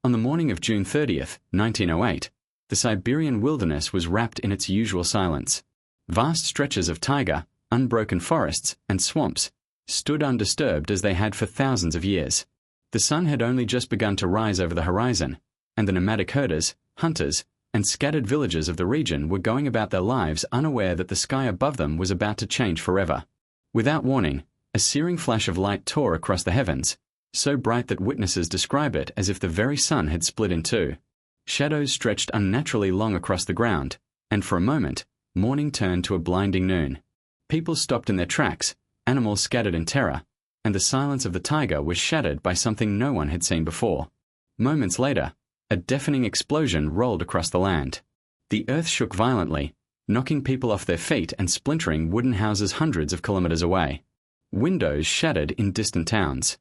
On the morning of June 30th, 1908, the Siberian wilderness was wrapped in its usual silence. Vast stretches of taiga, unbroken forests, and swamps stood undisturbed as they had for thousands of years. The sun had only just begun to rise over the horizon, and the nomadic herders, hunters, and scattered villagers of the region were going about their lives unaware that the sky above them was about to change forever. Without warning, a searing flash of light tore across the heavens, so bright that witnesses describe it as if the very sun had split in two. Shadows stretched unnaturally long across the ground, and for a moment, morning turned to a blinding noon. People stopped in their tracks, animals scattered in terror, and the silence of the taiga was shattered by something no one had seen before. Moments later, a deafening explosion rolled across the land. The earth shook violently, knocking people off their feet and splintering wooden houses hundreds of kilometers away. Windows shattered in distant towns.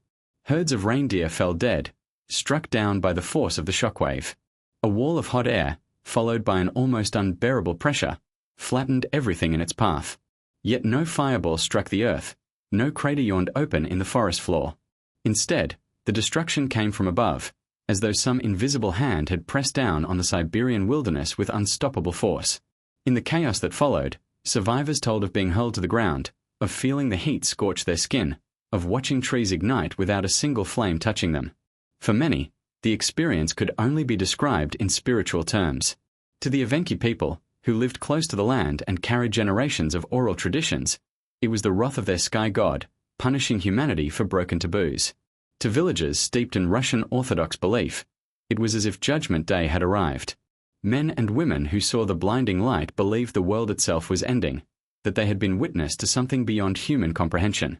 Herds of reindeer fell dead, struck down by the force of the shockwave. A wall of hot air, followed by an almost unbearable pressure, flattened everything in its path. Yet no fireball struck the earth, no crater yawned open in the forest floor. Instead, the destruction came from above, as though some invisible hand had pressed down on the Siberian wilderness with unstoppable force. In the chaos that followed, survivors told of being hurled to the ground, of feeling the heat scorch their skin, of watching trees ignite without a single flame touching them. For many, the experience could only be described in spiritual terms. To the Evenki people, who lived close to the land and carried generations of oral traditions, it was the wrath of their sky god, punishing humanity for broken taboos. To villagers steeped in Russian Orthodox belief, it was as if Judgment Day had arrived. Men and women who saw the blinding light believed the world itself was ending, that they had been witness to something beyond human comprehension.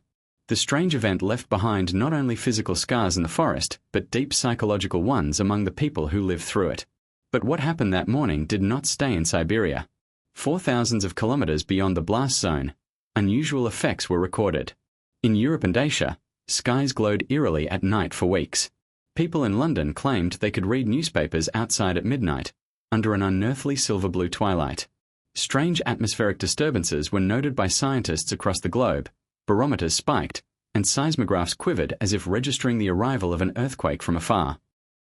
The strange event left behind not only physical scars in the forest, but deep psychological ones among the people who lived through it. But what happened that morning did not stay in Siberia. For thousands of kilometers beyond the blast zone, unusual effects were recorded. In Europe and Asia, skies glowed eerily at night for weeks. People in London claimed they could read newspapers outside at midnight, under an unearthly silver-blue twilight. Strange atmospheric disturbances were noted by scientists across the globe, barometers spiked, and seismographs quivered as if registering the arrival of an earthquake from afar.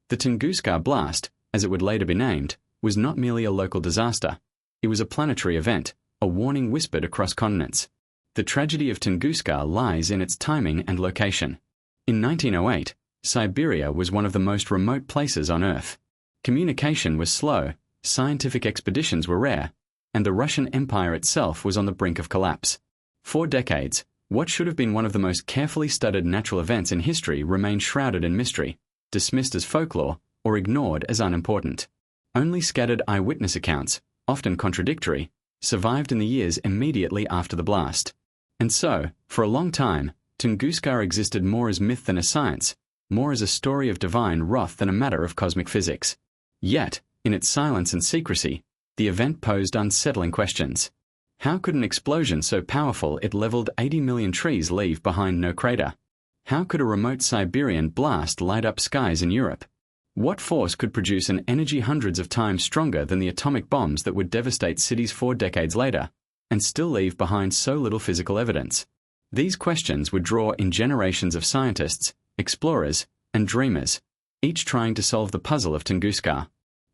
The Tunguska blast, as it would later be named, was not merely a local disaster. It was a planetary event, a warning whispered across continents. The tragedy of Tunguska lies in its timing and location. In 1908, Siberia was one of the most remote places on Earth. Communication was slow, scientific expeditions were rare, and the Russian Empire itself was on the brink of collapse. For decades, what should have been one of the most carefully studied natural events in history remained shrouded in mystery, dismissed as folklore, or ignored as unimportant. Only scattered eyewitness accounts, often contradictory, survived in the years immediately after the blast. And so, for a long time, Tunguska existed more as myth than as science, more as a story of divine wrath than a matter of cosmic physics. Yet, in its silence and secrecy, the event posed unsettling questions. How could an explosion so powerful it leveled 80 million trees leave behind no crater? How could a remote Siberian blast light up skies in Europe? What force could produce an energy hundreds of times stronger than the atomic bombs that would devastate cities 4 decades later, and still leave behind so little physical evidence? These questions would draw in generations of scientists, explorers, and dreamers, each trying to solve the puzzle of Tunguska.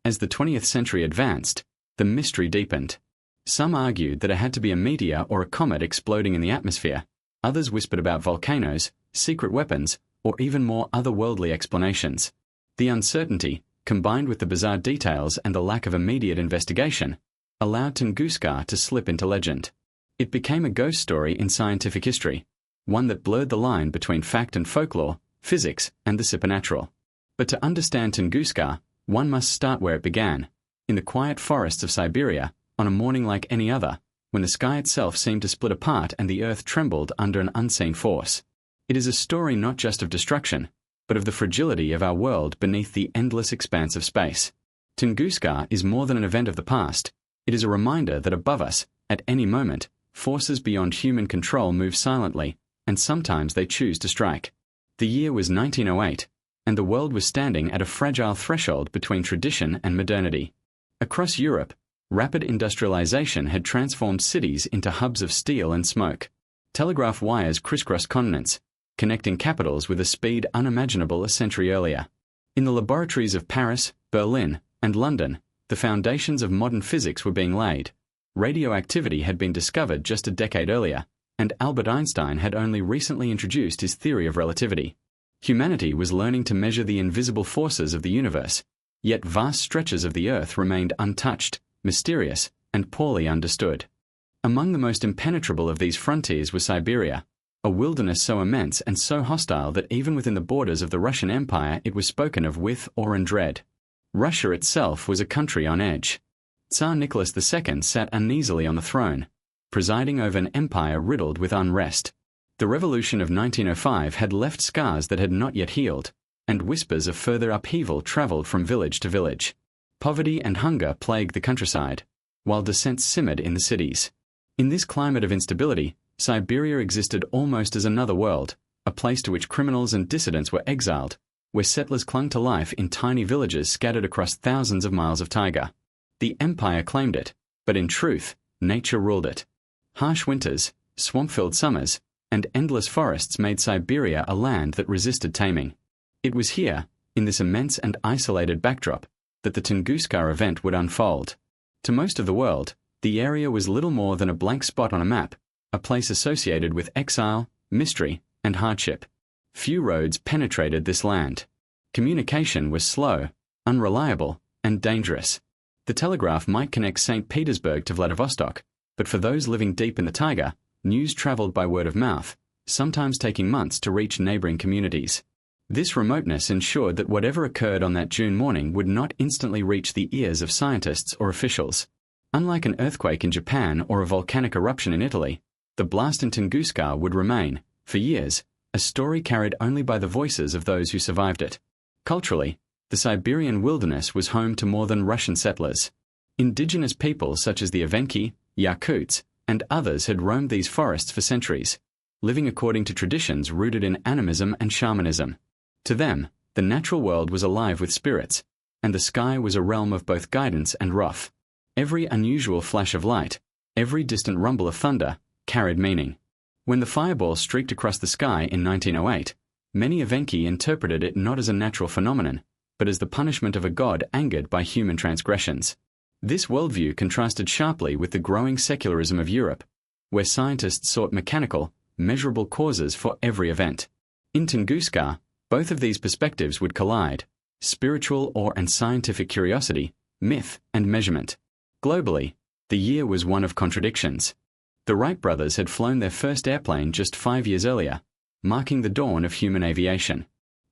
As the 20th century advanced, the mystery deepened. Some argued that it had to be a meteor or a comet exploding in the atmosphere. Others whispered about volcanoes, secret weapons, or even more otherworldly explanations. The uncertainty, combined with the bizarre details and the lack of immediate investigation, allowed Tunguska to slip into legend. It became a ghost story in scientific history, one that blurred the line between fact and folklore, physics and the supernatural. But to understand Tunguska, one must start where it began, in the quiet forests of Siberia, on a morning like any other, when the sky itself seemed to split apart and the earth trembled under an unseen force. It is a story not just of destruction, but of the fragility of our world beneath the endless expanse of space. Tunguska is more than an event of the past. It is a reminder that above us, at any moment, forces beyond human control move silently, and sometimes they choose to strike. The year was 1908, and the world was standing at a fragile threshold between tradition and modernity. Across Europe, rapid industrialization had transformed cities into hubs of steel and smoke. Telegraph wires crisscrossed continents, connecting capitals with a speed unimaginable a century earlier. In the laboratories of Paris, Berlin, and London, the foundations of modern physics were being laid. Radioactivity had been discovered just a decade earlier, and Albert Einstein had only recently introduced his theory of relativity. Humanity was learning to measure the invisible forces of the universe, yet vast stretches of the Earth remained untouched, mysterious, and poorly understood. Among the most impenetrable of these frontiers was Siberia, a wilderness so immense and so hostile that even within the borders of the Russian Empire it was spoken of with awe and dread. Russia itself was a country on edge. Tsar Nicholas II sat uneasily on the throne, presiding over an empire riddled with unrest. The revolution of 1905 had left scars that had not yet healed, and whispers of further upheaval travelled from village to village. Poverty and hunger plagued the countryside, while dissent simmered in the cities. In this climate of instability, Siberia existed almost as another world, a place to which criminals and dissidents were exiled, where settlers clung to life in tiny villages scattered across thousands of miles of taiga. The empire claimed it, but in truth, nature ruled it. Harsh winters, swamp-filled summers, and endless forests made Siberia a land that resisted taming. It was here, in this immense and isolated backdrop, that the Tunguska event would unfold. To most of the world, the area was little more than a blank spot on a map, a place associated with exile, mystery, and hardship. Few roads penetrated this land. Communication was slow, unreliable, and dangerous. The telegraph might connect St. Petersburg to Vladivostok, but for those living deep in the taiga, news traveled by word of mouth, sometimes taking months to reach neighboring communities. This remoteness ensured that whatever occurred on that June morning would not instantly reach the ears of scientists or officials. Unlike an earthquake in Japan or a volcanic eruption in Italy, the blast in Tunguska would remain, for years, a story carried only by the voices of those who survived it. Culturally, the Siberian wilderness was home to more than Russian settlers. Indigenous peoples such as the Evenki, Yakuts, and others had roamed these forests for centuries, living according to traditions rooted in animism and shamanism. To them, the natural world was alive with spirits, and the sky was a realm of both guidance and wrath. Every unusual flash of light, every distant rumble of thunder, carried meaning. When the fireball streaked across the sky in 1908, many Evenki interpreted it not as a natural phenomenon, but as the punishment of a god angered by human transgressions. This worldview contrasted sharply with the growing secularism of Europe, where scientists sought mechanical, measurable causes for every event. In Tunguska, both of these perspectives would collide: spiritual awe and scientific curiosity, myth and measurement. Globally, the year was one of contradictions. The Wright brothers had flown their first airplane just 5 years earlier, marking the dawn of human aviation.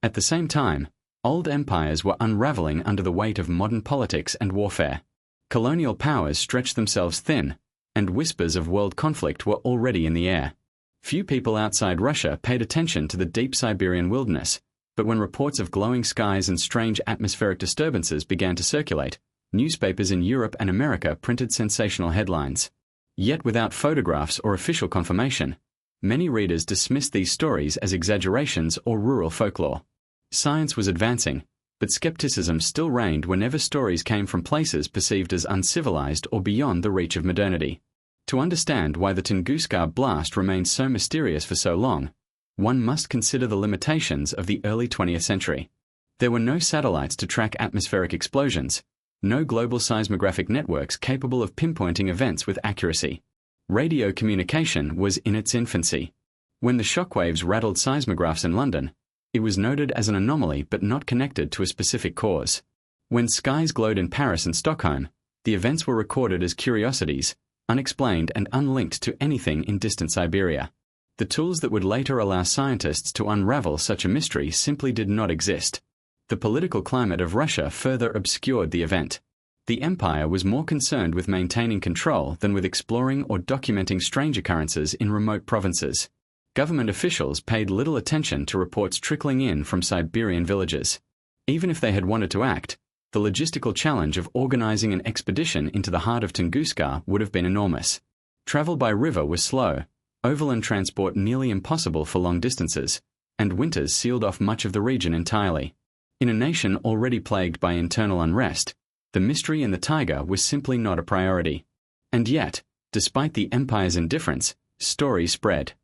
At the same time, old empires were unraveling under the weight of modern politics and warfare. Colonial powers stretched themselves thin, and whispers of world conflict were already in the air. Few people outside Russia paid attention to the deep Siberian wilderness, but when reports of glowing skies and strange atmospheric disturbances began to circulate, newspapers in Europe and America printed sensational headlines. Yet without photographs or official confirmation, many readers dismissed these stories as exaggerations or rural folklore. Science was advancing, but skepticism still reigned whenever stories came from places perceived as uncivilized or beyond the reach of modernity. To understand why the Tunguska blast remained so mysterious for so long, one must consider the limitations of the early 20th century. There were no satellites to track atmospheric explosions, no global seismographic networks capable of pinpointing events with accuracy. Radio communication was in its infancy. When the shockwaves rattled seismographs in London, it was noted as an anomaly but not connected to a specific cause. When skies glowed in Paris and Stockholm, the events were recorded as curiosities, unexplained and unlinked to anything in distant Siberia. The tools that would later allow scientists to unravel such a mystery simply did not exist. The political climate of Russia further obscured the event. The empire was more concerned with maintaining control than with exploring or documenting strange occurrences in remote provinces. Government officials paid little attention to reports trickling in from Siberian villages. Even if they had wanted to act, the logistical challenge of organizing an expedition into the heart of Tunguska would have been enormous. Travel by river was slow, overland transport nearly impossible for long distances, and winters sealed off much of the region entirely. In a nation already plagued by internal unrest, the mystery in the taiga was simply not a priority. And yet, despite the empire's indifference, stories spread.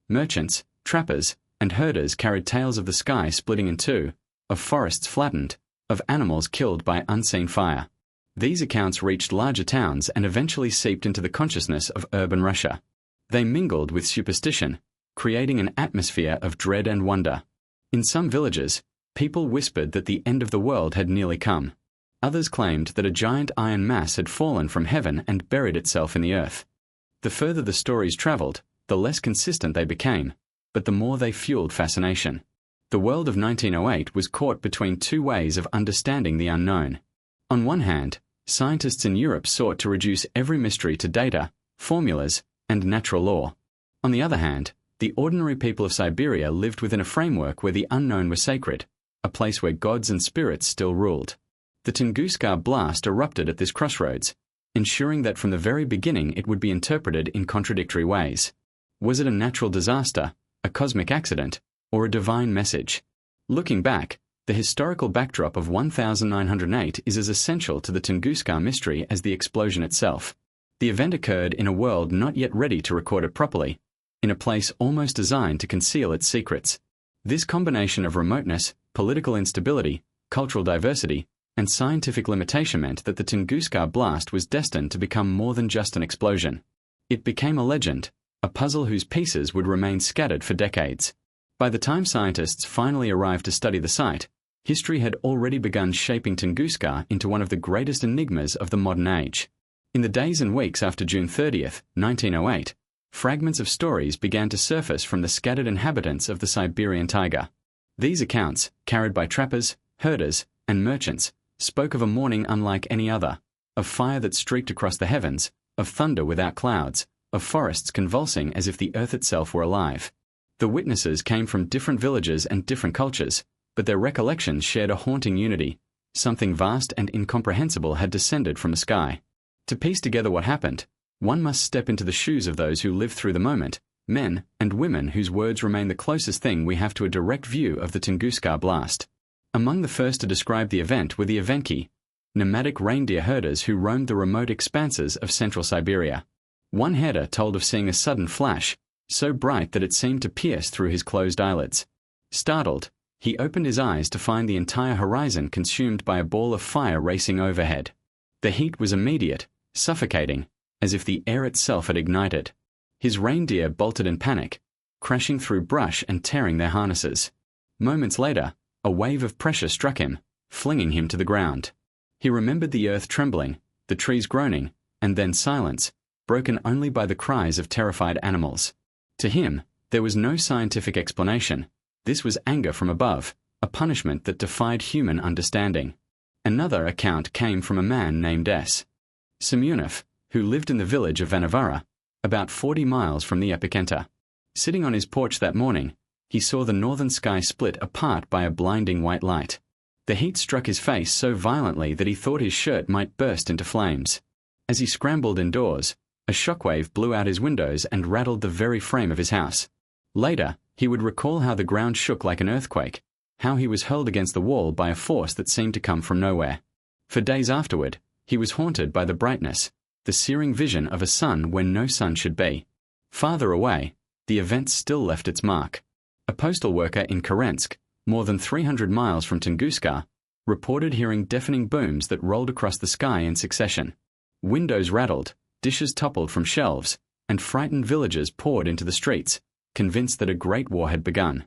Merchants, trappers, and herders carried tales of the sky splitting in two, of forests flattened, of animals killed by unseen fire. These accounts reached larger towns and eventually seeped into the consciousness of urban Russia. They mingled with superstition, creating an atmosphere of dread and wonder. In some villages, people whispered that the end of the world had nearly come. Others claimed that a giant iron mass had fallen from heaven and buried itself in the earth. The further the stories traveled, the less consistent they became, but the more they fueled fascination. The world of 1908 was caught between two ways of understanding the unknown. On one hand, scientists in Europe sought to reduce every mystery to data, formulas, and natural law. On the other hand, the ordinary people of Siberia lived within a framework where the unknown was sacred, a place where gods and spirits still ruled. The Tunguska blast erupted at this crossroads, ensuring that from the very beginning it would be interpreted in contradictory ways. Was it a natural disaster, a cosmic accident, or a divine message? Looking back, the historical backdrop of 1908 is as essential to the Tunguska mystery as the explosion itself. The event occurred in a world not yet ready to record it properly, in a place almost designed to conceal its secrets. This combination of remoteness, political instability, cultural diversity, and scientific limitation meant that the Tunguska blast was destined to become more than just an explosion. It became a legend, a puzzle whose pieces would remain scattered for decades. By the time scientists finally arrived to study the site, history had already begun shaping Tunguska into one of the greatest enigmas of the modern age. In the days and weeks after June 30th, 1908, fragments of stories began to surface from the scattered inhabitants of the Siberian taiga. These accounts, carried by trappers, herders, and merchants, spoke of a morning unlike any other, of fire that streaked across the heavens, of thunder without clouds, of forests convulsing as if the earth itself were alive. The witnesses came from different villages and different cultures, but their recollections shared a haunting unity. Something vast and incomprehensible had descended from the sky. To piece together what happened, one must step into the shoes of those who lived through the moment, men and women whose words remain the closest thing we have to a direct view of the Tunguska blast. Among the first to describe the event were the Evenki, nomadic reindeer herders who roamed the remote expanses of central Siberia. One herder told of seeing a sudden flash, so bright that it seemed to pierce through his closed eyelids. Startled, he opened his eyes to find the entire horizon consumed by a ball of fire racing overhead. The heat was immediate, suffocating, as if the air itself had ignited. His reindeer bolted in panic, crashing through brush and tearing their harnesses. Moments later, a wave of pressure struck him, flinging him to the ground. He remembered the earth trembling, the trees groaning, and then silence, broken only by the cries of terrified animals. To him, there was no scientific explanation. This was anger from above, a punishment that defied human understanding. Another account came from a man named S. Semyonov, who lived in the village of Vanavara, about 40 miles from the epicenter. Sitting on his porch that morning, he saw the northern sky split apart by a blinding white light. The heat struck his face so violently that he thought his shirt might burst into flames. As he scrambled indoors, a shockwave blew out his windows and rattled the very frame of his house. Later, he would recall how the ground shook like an earthquake, how he was hurled against the wall by a force that seemed to come from nowhere. For days afterward, he was haunted by the brightness, the searing vision of a sun when no sun should be. Farther away, the event still left its mark. A postal worker in Kerensk, more than 300 miles from Tunguska, reported hearing deafening booms that rolled across the sky in succession. Windows rattled, dishes toppled from shelves, and frightened villagers poured into the streets, convinced that a great war had begun.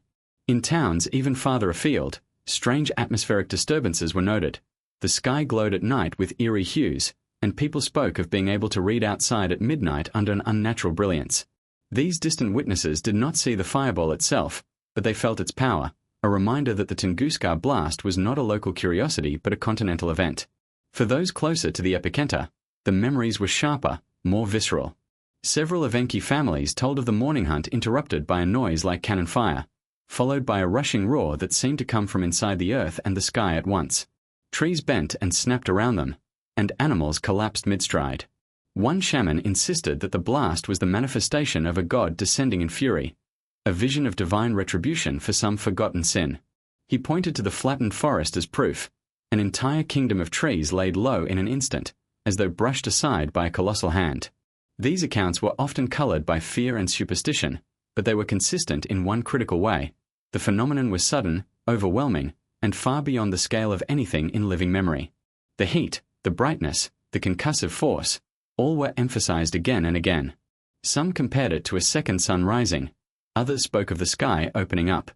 In towns even farther afield, strange atmospheric disturbances were noted. The sky glowed at night with eerie hues, and people spoke of being able to read outside at midnight under an unnatural brilliance. These distant witnesses did not see the fireball itself, but they felt its power, a reminder that the Tunguska blast was not a local curiosity but a continental event. For those closer to the epicenter, the memories were sharper, more visceral. Several Evenki families told of the morning hunt interrupted by a noise like cannon fire, followed by a rushing roar that seemed to come from inside the earth and the sky at once. Trees bent and snapped around them, and animals collapsed mid-stride. One shaman insisted that the blast was the manifestation of a god descending in fury, a vision of divine retribution for some forgotten sin. He pointed to the flattened forest as proof, an entire kingdom of trees laid low in an instant, as though brushed aside by a colossal hand. These accounts were often colored by fear and superstition, but they were consistent in one critical way. The phenomenon was sudden, overwhelming, and far beyond the scale of anything in living memory. The heat, the brightness, the concussive force, all were emphasized again and again. Some compared it to a second sun rising, others spoke of the sky opening up.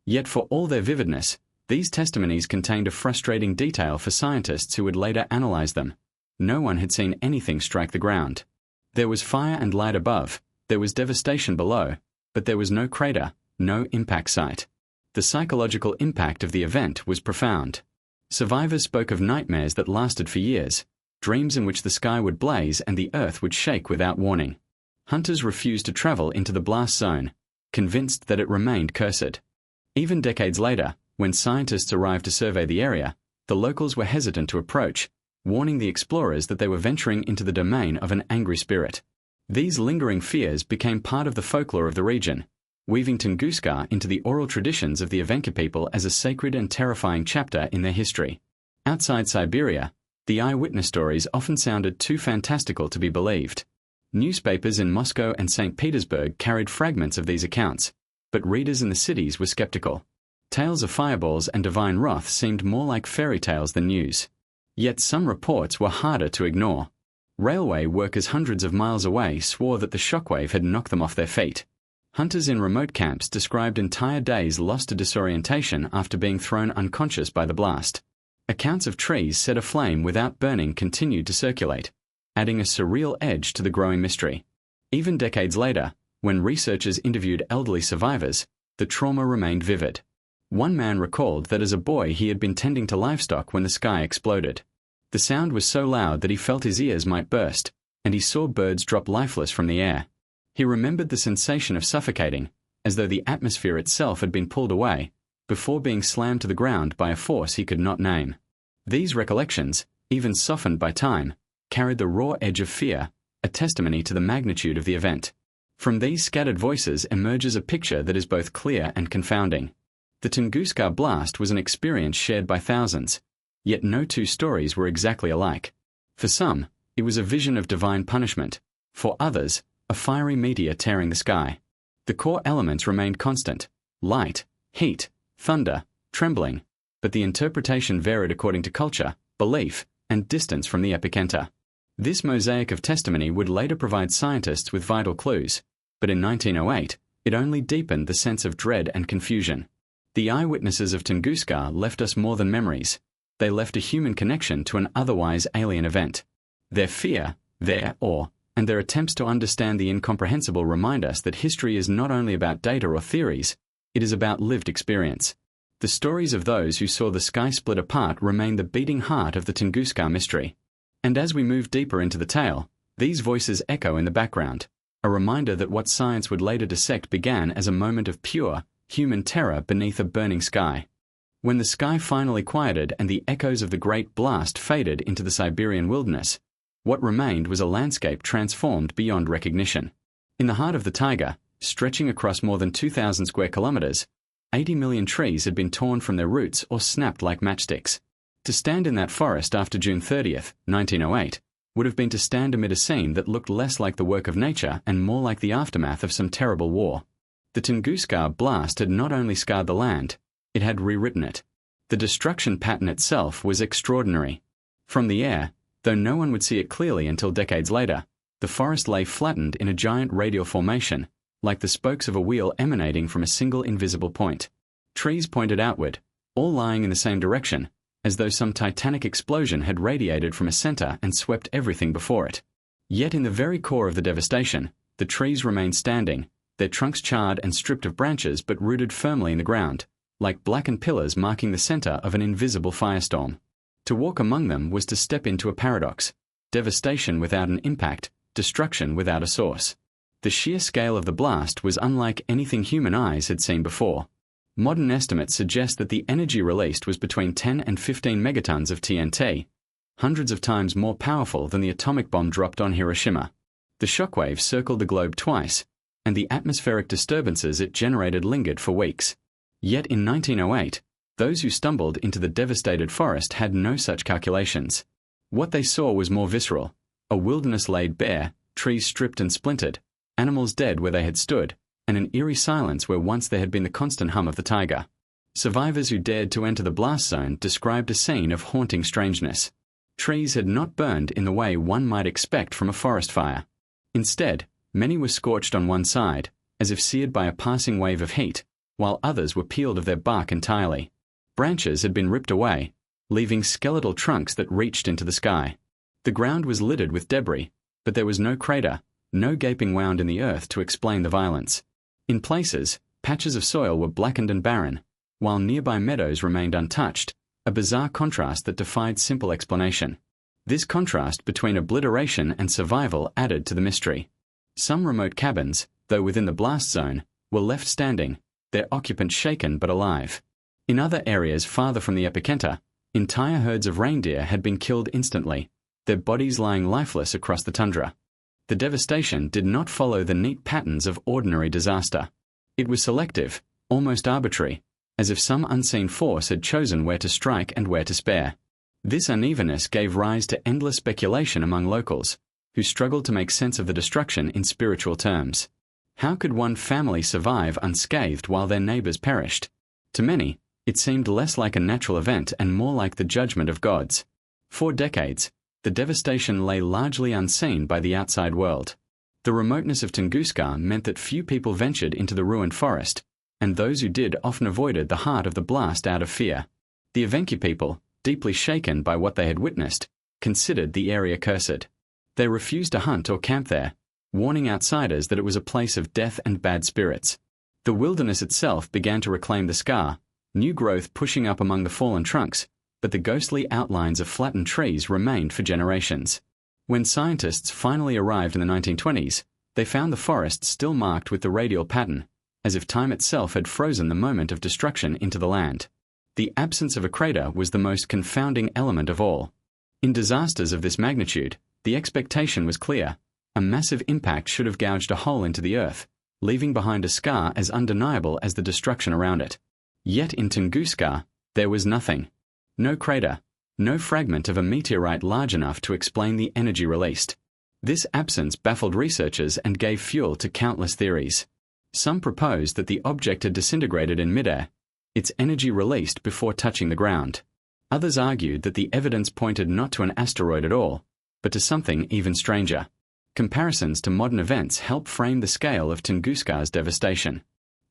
Yet for all their vividness, these testimonies contained a frustrating detail for scientists who would later analyze them. No one had seen anything strike the ground. There was fire and light above, there was devastation below, but there was no crater, no impact site. The psychological impact of the event was profound. Survivors spoke of nightmares that lasted for years, dreams in which the sky would blaze and the earth would shake without warning. Hunters refused to travel into the blast zone, convinced that it remained cursed. Even decades later, when scientists arrived to survey the area, the locals were hesitant to approach, warning the explorers that they were venturing into the domain of an angry spirit. These lingering fears became part of the folklore of the region, weaving Tunguska into the oral traditions of the Evenki people as a sacred and terrifying chapter in their history. Outside Siberia, the eyewitness stories often sounded too fantastical to be believed. Newspapers in Moscow and St. Petersburg carried fragments of these accounts, but readers in the cities were skeptical. Tales of fireballs and divine wrath seemed more like fairy tales than news. Yet some reports were harder to ignore. Railway workers hundreds of miles away swore that the shockwave had knocked them off their feet. Hunters in remote camps described entire days lost to disorientation after being thrown unconscious by the blast. Accounts of trees set aflame without burning continued to circulate, adding a surreal edge to the growing mystery. Even decades later, when researchers interviewed elderly survivors, the trauma remained vivid. One man recalled that as a boy he had been tending to livestock when the sky exploded. The sound was so loud that he felt his ears might burst, and he saw birds drop lifeless from the air. He remembered the sensation of suffocating, as though the atmosphere itself had been pulled away, before being slammed to the ground by a force he could not name. These recollections, even softened by time, carried the raw edge of fear, a testimony to the magnitude of the event. From these scattered voices emerges a picture that is both clear and confounding. The Tunguska blast was an experience shared by thousands, yet no two stories were exactly alike. For some, it was a vision of divine punishment. For others, a fiery meteor tearing the sky. The core elements remained constant: light, heat, thunder, trembling, but the interpretation varied according to culture, belief, and distance from the epicenter. This mosaic of testimony would later provide scientists with vital clues, but in 1908, it only deepened the sense of dread and confusion. The eyewitnesses of Tunguska left us more than memories. They left a human connection to an otherwise alien event. Their fear, their awe, and their attempts to understand the incomprehensible remind us that history is not only about data or theories, it is about lived experience. The stories of those who saw the sky split apart remain the beating heart of the Tunguska mystery. And as we move deeper into the tale, these voices echo in the background, a reminder that what science would later dissect began as a moment of pure, human terror beneath a burning sky. When the sky finally quieted and the echoes of the great blast faded into the Siberian wilderness, what remained was a landscape transformed beyond recognition. In the heart of the taiga, stretching across more than 2,000 square kilometers, 80 million trees had been torn from their roots or snapped like matchsticks. To stand in that forest after June 30th, 1908, would have been to stand amid a scene that looked less like the work of nature and more like the aftermath of some terrible war. The Tunguska blast had not only scarred the land, it had rewritten it. The destruction pattern itself was extraordinary. From the air, though no one would see it clearly until decades later, the forest lay flattened in a giant radial formation, like the spokes of a wheel emanating from a single invisible point. Trees pointed outward, all lying in the same direction, as though some titanic explosion had radiated from a center and swept everything before it. Yet in the very core of the devastation, the trees remained standing, their trunks charred and stripped of branches but rooted firmly in the ground, like blackened pillars marking the center of an invisible firestorm. To walk among them was to step into a paradox: devastation without an impact, destruction without a source. The sheer scale of the blast was unlike anything human eyes had seen before. Modern estimates suggest that the energy released was between 10 and 15 megatons of TNT, hundreds of times more powerful than the atomic bomb dropped on Hiroshima. The shockwave circled the globe twice, and the atmospheric disturbances it generated lingered for weeks. Yet in 1908, those who stumbled into the devastated forest had no such calculations. What they saw was more visceral: a wilderness laid bare, trees stripped and splintered, animals dead where they had stood, and an eerie silence where once there had been the constant hum of the taiga. Survivors who dared to enter the blast zone described a scene of haunting strangeness. Trees had not burned in the way one might expect from a forest fire. Instead, many were scorched on one side, as if seared by a passing wave of heat, while others were peeled of their bark entirely. Branches had been ripped away, leaving skeletal trunks that reached into the sky. The ground was littered with debris, but there was no crater, no gaping wound in the earth to explain the violence. In places, patches of soil were blackened and barren, while nearby meadows remained untouched, a bizarre contrast that defied simple explanation. This contrast between obliteration and survival added to the mystery. Some remote cabins, though within the blast zone, were left standing, their occupants shaken but alive. In other areas farther from the epicenter, entire herds of reindeer had been killed instantly, their bodies lying lifeless across the tundra. The devastation did not follow the neat patterns of ordinary disaster. It was selective, almost arbitrary, as if some unseen force had chosen where to strike and where to spare. This unevenness gave rise to endless speculation among locals, who struggled to make sense of the destruction in spiritual terms. How could one family survive unscathed while their neighbors perished? To many, it seemed less like a natural event and more like the judgment of gods. For decades, the devastation lay largely unseen by the outside world. The remoteness of Tunguska meant that few people ventured into the ruined forest, and those who did often avoided the heart of the blast out of fear. The Evenki people, deeply shaken by what they had witnessed, considered the area cursed. They refused to hunt or camp there, warning outsiders that it was a place of death and bad spirits. The wilderness itself began to reclaim the scar, new growth pushing up among the fallen trunks, but the ghostly outlines of flattened trees remained for generations. When scientists finally arrived in the 1920s, they found the forest still marked with the radial pattern, as if time itself had frozen the moment of destruction into the land. The absence of a crater was the most confounding element of all. In disasters of this magnitude, the expectation was clear. A massive impact should have gouged a hole into the earth, leaving behind a scar as undeniable as the destruction around it. Yet in Tunguska, there was nothing. No crater, no fragment of a meteorite large enough to explain the energy released. This absence baffled researchers and gave fuel to countless theories. Some proposed that the object had disintegrated in midair, its energy released before touching the ground. Others argued that the evidence pointed not to an asteroid at all, but to something even stranger. Comparisons to modern events help frame the scale of Tunguska's devastation.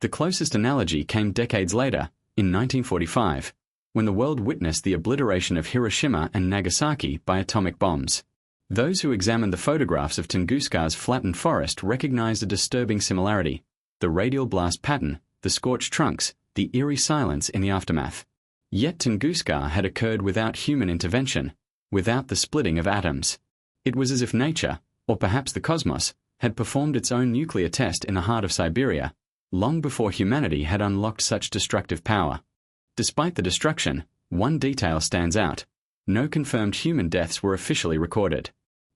The closest analogy came decades later, in 1945, when the world witnessed the obliteration of Hiroshima and Nagasaki by atomic bombs. Those who examined the photographs of Tunguska's flattened forest recognized a disturbing similarity: the radial blast pattern, the scorched trunks, the eerie silence in the aftermath. Yet Tunguska had occurred without human intervention, without the splitting of atoms. It was as if nature, or perhaps the cosmos, had performed its own nuclear test in the heart of Siberia, long before humanity had unlocked such destructive power. Despite the destruction, one detail stands out: no confirmed human deaths were officially recorded.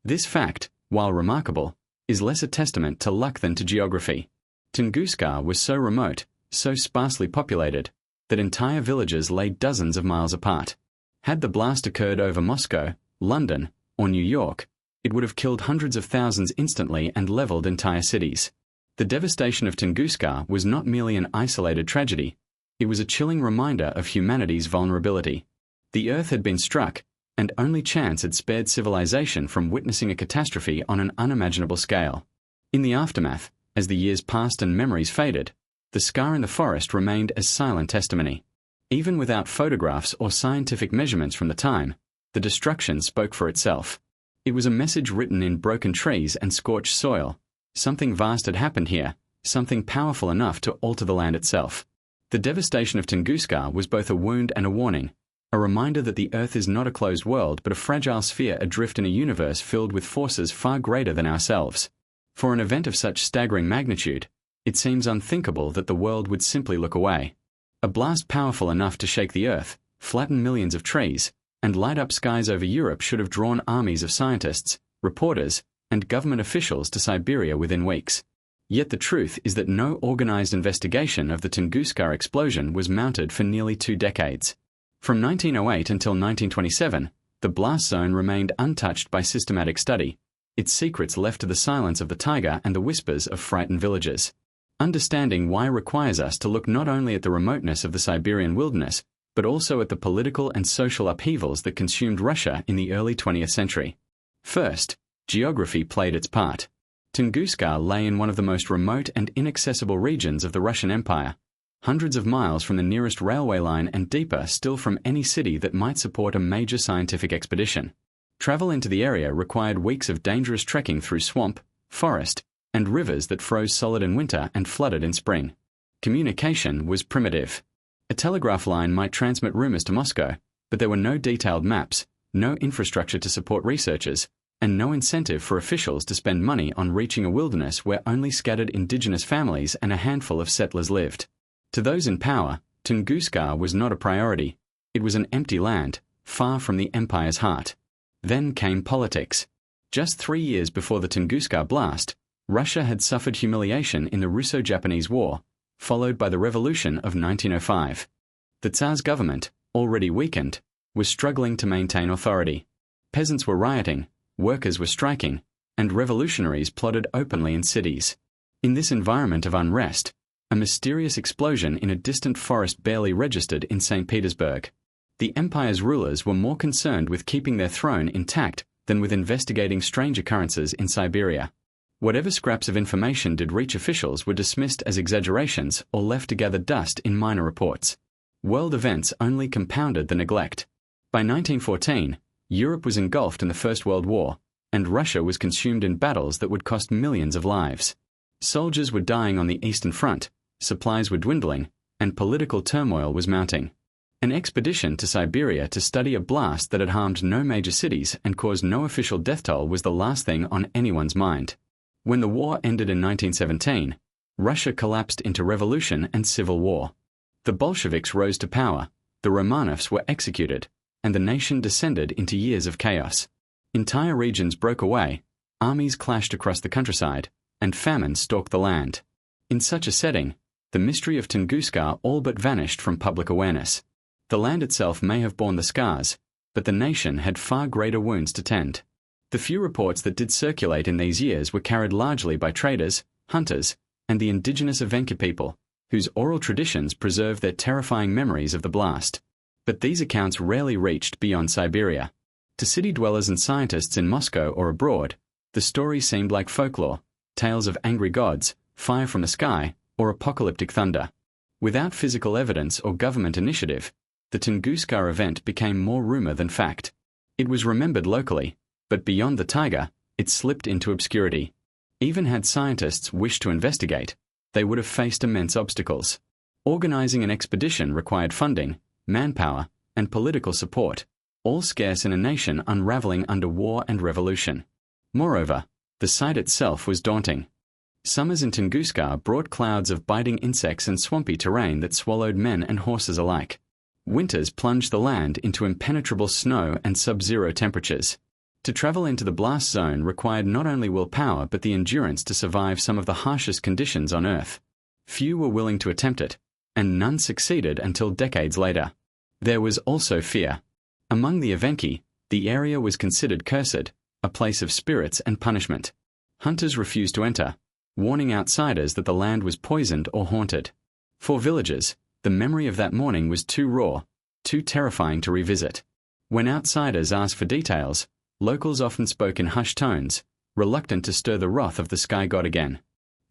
This fact, while remarkable, is less a testament to luck than to geography. Tunguska was so remote, so sparsely populated, that entire villages lay dozens of miles apart. Had the blast occurred over Moscow, London, or New York, it would have killed hundreds of thousands instantly and leveled entire cities. The devastation of Tunguska was not merely an isolated tragedy, it was a chilling reminder of humanity's vulnerability. The earth had been struck, and only chance had spared civilization from witnessing a catastrophe on an unimaginable scale. In the aftermath, as the years passed and memories faded, the scar in the forest remained as silent testimony. Even without photographs or scientific measurements from the time, the destruction spoke for itself. It was a message written in broken trees and scorched soil. Something vast had happened here, something powerful enough to alter the land itself. The devastation of Tunguska was both a wound and a warning, a reminder that the Earth is not a closed world but a fragile sphere adrift in a universe filled with forces far greater than ourselves. For an event of such staggering magnitude, it seems unthinkable that the world would simply look away. A blast powerful enough to shake the Earth, flatten millions of trees, and light up skies over Europe should have drawn armies of scientists, reporters, and government officials to Siberia within weeks. Yet the truth is that no organized investigation of the Tunguska explosion was mounted for nearly 2 decades. From 1908 until 1927, the blast zone remained untouched by systematic study, its secrets left to the silence of the taiga and the whispers of frightened villagers. Understanding why requires us to look not only at the remoteness of the Siberian wilderness, but also at the political and social upheavals that consumed Russia in the early 20th century. First, geography played its part. Tunguska lay in one of the most remote and inaccessible regions of the Russian Empire, hundreds of miles from the nearest railway line and deeper still from any city that might support a major scientific expedition. Travel into the area required weeks of dangerous trekking through swamp, forest, and rivers that froze solid in winter and flooded in spring. Communication was primitive. A telegraph line might transmit rumors to Moscow, but there were no detailed maps, no infrastructure to support researchers, and no incentive for officials to spend money on reaching a wilderness where only scattered indigenous families and a handful of settlers lived. To those in power, Tunguska was not a priority. It was an empty land, far from the empire's heart. Then came politics. Just 3 years before the Tunguska blast, Russia had suffered humiliation in the Russo-Japanese War, followed by the Revolution of 1905. The Tsar's government, already weakened, was struggling to maintain authority. Peasants were rioting, workers were striking, and revolutionaries plotted openly in cities. In this environment of unrest, a mysterious explosion in a distant forest barely registered in St. Petersburg. The empire's rulers were more concerned with keeping their throne intact than with investigating strange occurrences in Siberia. Whatever scraps of information did reach officials were dismissed as exaggerations or left to gather dust in minor reports. World events only compounded the neglect. By 1914, Europe was engulfed in the First World War, and Russia was consumed in battles that would cost millions of lives. Soldiers were dying on the Eastern Front, supplies were dwindling, and political turmoil was mounting. An expedition to Siberia to study a blast that had harmed no major cities and caused no official death toll was the last thing on anyone's mind. When the war ended in 1917, Russia collapsed into revolution and civil war. The Bolsheviks rose to power, the Romanovs were executed, and the nation descended into years of chaos. Entire regions broke away, armies clashed across the countryside, and famine stalked the land. In such a setting, the mystery of Tunguska all but vanished from public awareness. The land itself may have borne the scars, but the nation had far greater wounds to tend. The few reports that did circulate in these years were carried largely by traders, hunters, and the indigenous Evenki people, whose oral traditions preserve their terrifying memories of the blast. But these accounts rarely reached beyond Siberia. To city dwellers and scientists in Moscow or abroad, the story seemed like folklore, tales of angry gods, fire from the sky, or apocalyptic thunder. Without physical evidence or government initiative, the Tunguska event became more rumor than fact. It was remembered locally, but beyond the taiga, it slipped into obscurity. Even had scientists wished to investigate, they would have faced immense obstacles. Organizing an expedition required funding, manpower, and political support, all scarce in a nation unraveling under war and revolution. Moreover, the site itself was daunting. Summers in Tunguska brought clouds of biting insects and swampy terrain that swallowed men and horses alike. Winters plunged the land into impenetrable snow and sub-zero temperatures. To travel into the blast zone required not only willpower but the endurance to survive some of the harshest conditions on Earth. Few were willing to attempt it, and none succeeded until decades later. There was also fear. Among the Evenki, the area was considered cursed, a place of spirits and punishment. Hunters refused to enter, warning outsiders that the land was poisoned or haunted. For villagers, the memory of that morning was too raw, too terrifying to revisit. When outsiders asked for details, locals often spoke in hushed tones, reluctant to stir the wrath of the sky god again.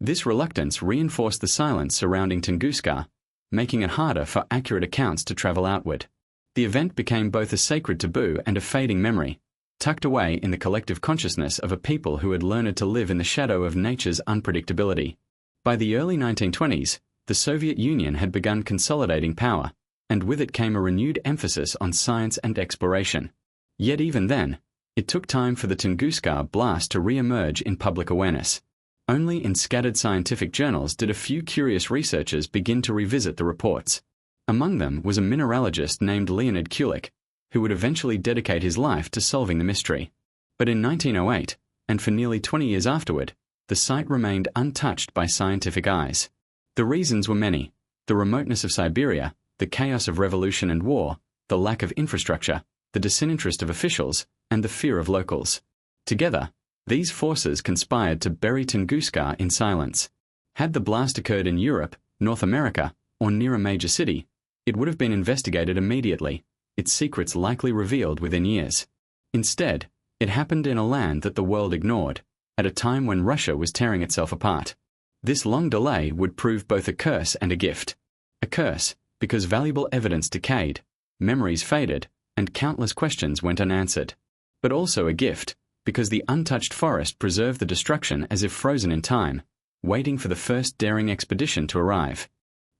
This reluctance reinforced the silence surrounding Tunguska, making it harder for accurate accounts to travel outward. The event became both a sacred taboo and a fading memory, tucked away in the collective consciousness of a people who had learned to live in the shadow of nature's unpredictability. By the early 1920s, the Soviet Union had begun consolidating power, and with it came a renewed emphasis on science and exploration. Yet even then, it took time for the Tunguska blast to re-emerge in public awareness. Only in scattered scientific journals did a few curious researchers begin to revisit the reports. Among them was a mineralogist named Leonid Kulik, who would eventually dedicate his life to solving the mystery. But in 1908, and for nearly 20 years afterward, the site remained untouched by scientific eyes. The reasons were many: the remoteness of Siberia, the chaos of revolution and war, the lack of infrastructure, the disinterest of officials, and the fear of locals. Together, these forces conspired to bury Tunguska in silence. Had the blast occurred in Europe, North America, or near a major city, it would have been investigated immediately, its secrets likely revealed within years. Instead, it happened in a land that the world ignored, at a time when Russia was tearing itself apart. This long delay would prove both a curse and a gift. A curse, because valuable evidence decayed, memories faded, and countless questions went unanswered. But also a gift, because the untouched forest preserved the destruction as if frozen in time, waiting for the first daring expedition to arrive.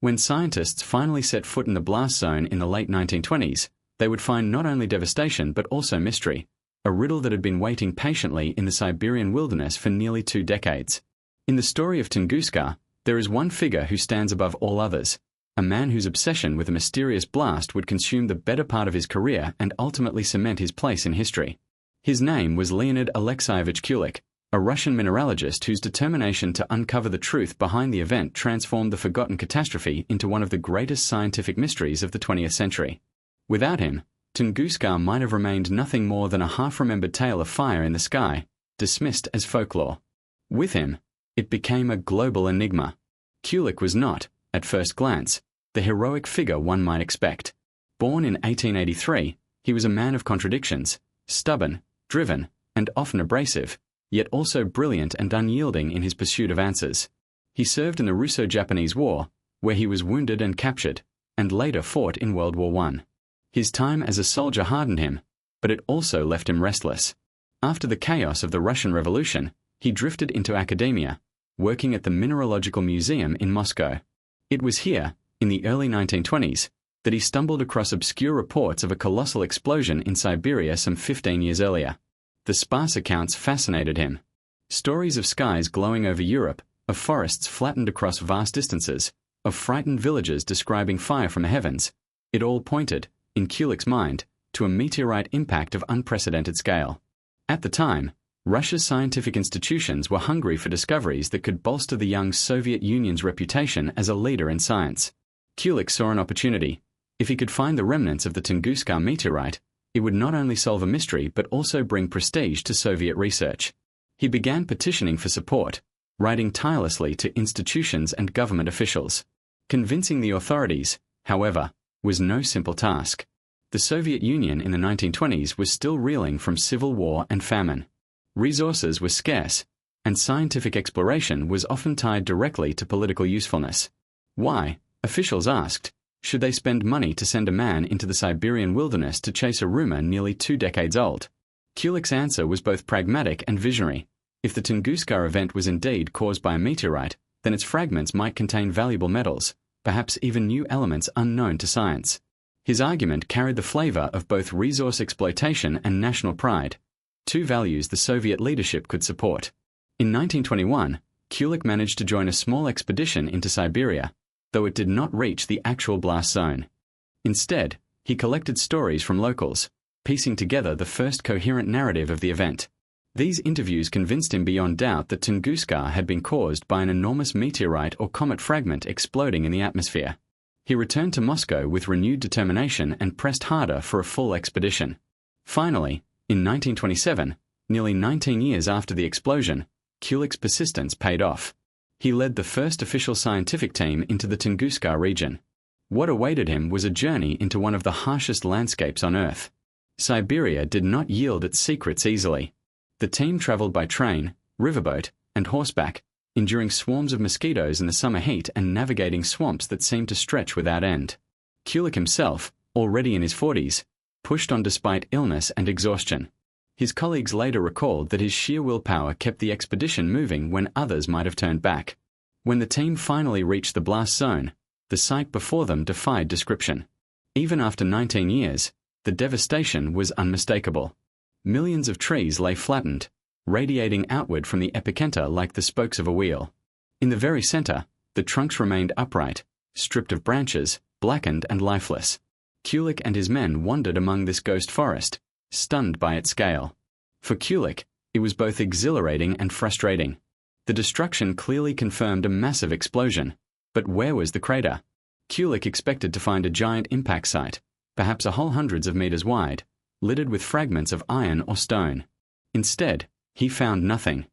When scientists finally set foot in the blast zone in the late 1920s, they would find not only devastation but also mystery, a riddle that had been waiting patiently in the Siberian wilderness for nearly 2 decades. In the story of Tunguska, there is one figure who stands above all others, a man whose obsession with a mysterious blast would consume the better part of his career and ultimately cement his place in history. His name was Leonid Alexeyevich Kulik, a Russian mineralogist whose determination to uncover the truth behind the event transformed the forgotten catastrophe into one of the greatest scientific mysteries of the 20th century. Without him, Tunguska might have remained nothing more than a half-remembered tale of fire in the sky, dismissed as folklore. With him, it became a global enigma. Kulik was not, at first glance, the heroic figure one might expect. Born in 1883, he was a man of contradictions, stubborn, driven, and often abrasive, yet also brilliant and unyielding in his pursuit of answers. He served in the Russo-Japanese War, where he was wounded and captured, and later fought in World War I. His time as a soldier hardened him, but it also left him restless. After the chaos of the Russian Revolution, he drifted into academia, working at the Mineralogical Museum in Moscow. It was here, in the early 1920s, that he stumbled across obscure reports of a colossal explosion in Siberia some 15 years earlier. The sparse accounts fascinated him. Stories of skies glowing over Europe, of forests flattened across vast distances, of frightened villagers describing fire from the heavens, it all pointed, in Kulik's mind, to a meteorite impact of unprecedented scale. At the time, Russia's scientific institutions were hungry for discoveries that could bolster the young Soviet Union's reputation as a leader in science. Kulik saw an opportunity. If he could find the remnants of the Tunguska meteorite, it would not only solve a mystery but also bring prestige to Soviet research. He began petitioning for support, writing tirelessly to institutions and government officials. Convincing the authorities, however, was no simple task. The Soviet Union in the 1920s was still reeling from civil war and famine. Resources were scarce, and scientific exploration was often tied directly to political usefulness. Why, officials asked, should they spend money to send a man into the Siberian wilderness to chase a rumor nearly 2 decades old? Kulik's answer was both pragmatic and visionary. If the Tunguska event was indeed caused by a meteorite, then its fragments might contain valuable metals, perhaps even new elements unknown to science. His argument carried the flavor of both resource exploitation and national pride, 2 values the Soviet leadership could support. In 1921, Kulik managed to join a small expedition into Siberia, though it did not reach the actual blast zone. Instead, he collected stories from locals, piecing together the first coherent narrative of the event. These interviews convinced him beyond doubt that Tunguska had been caused by an enormous meteorite or comet fragment exploding in the atmosphere. He returned to Moscow with renewed determination and pressed harder for a full expedition. Finally, in 1927, nearly 19 years after the explosion, Kulik's persistence paid off. He led the first official scientific team into the Tunguska region. What awaited him was a journey into one of the harshest landscapes on Earth. Siberia did not yield its secrets easily. The team traveled by train, riverboat, and horseback, enduring swarms of mosquitoes in the summer heat and navigating swamps that seemed to stretch without end. Kulik himself, already in his 40s, pushed on despite illness and exhaustion. His colleagues later recalled that his sheer willpower kept the expedition moving when others might have turned back. When the team finally reached the blast zone, the sight before them defied description. Even after 19 years, the devastation was unmistakable. Millions of trees lay flattened, radiating outward from the epicenter like the spokes of a wheel. In the very center, the trunks remained upright, stripped of branches, blackened and lifeless. Kulik and his men wandered among this ghost forest, stunned by its scale. For Kulik, it was both exhilarating and frustrating. The destruction clearly confirmed a massive explosion, but where was the crater? Kulik expected to find a giant impact site, perhaps a whole hundreds of meters wide, littered with fragments of iron or stone. Instead, he found nothing.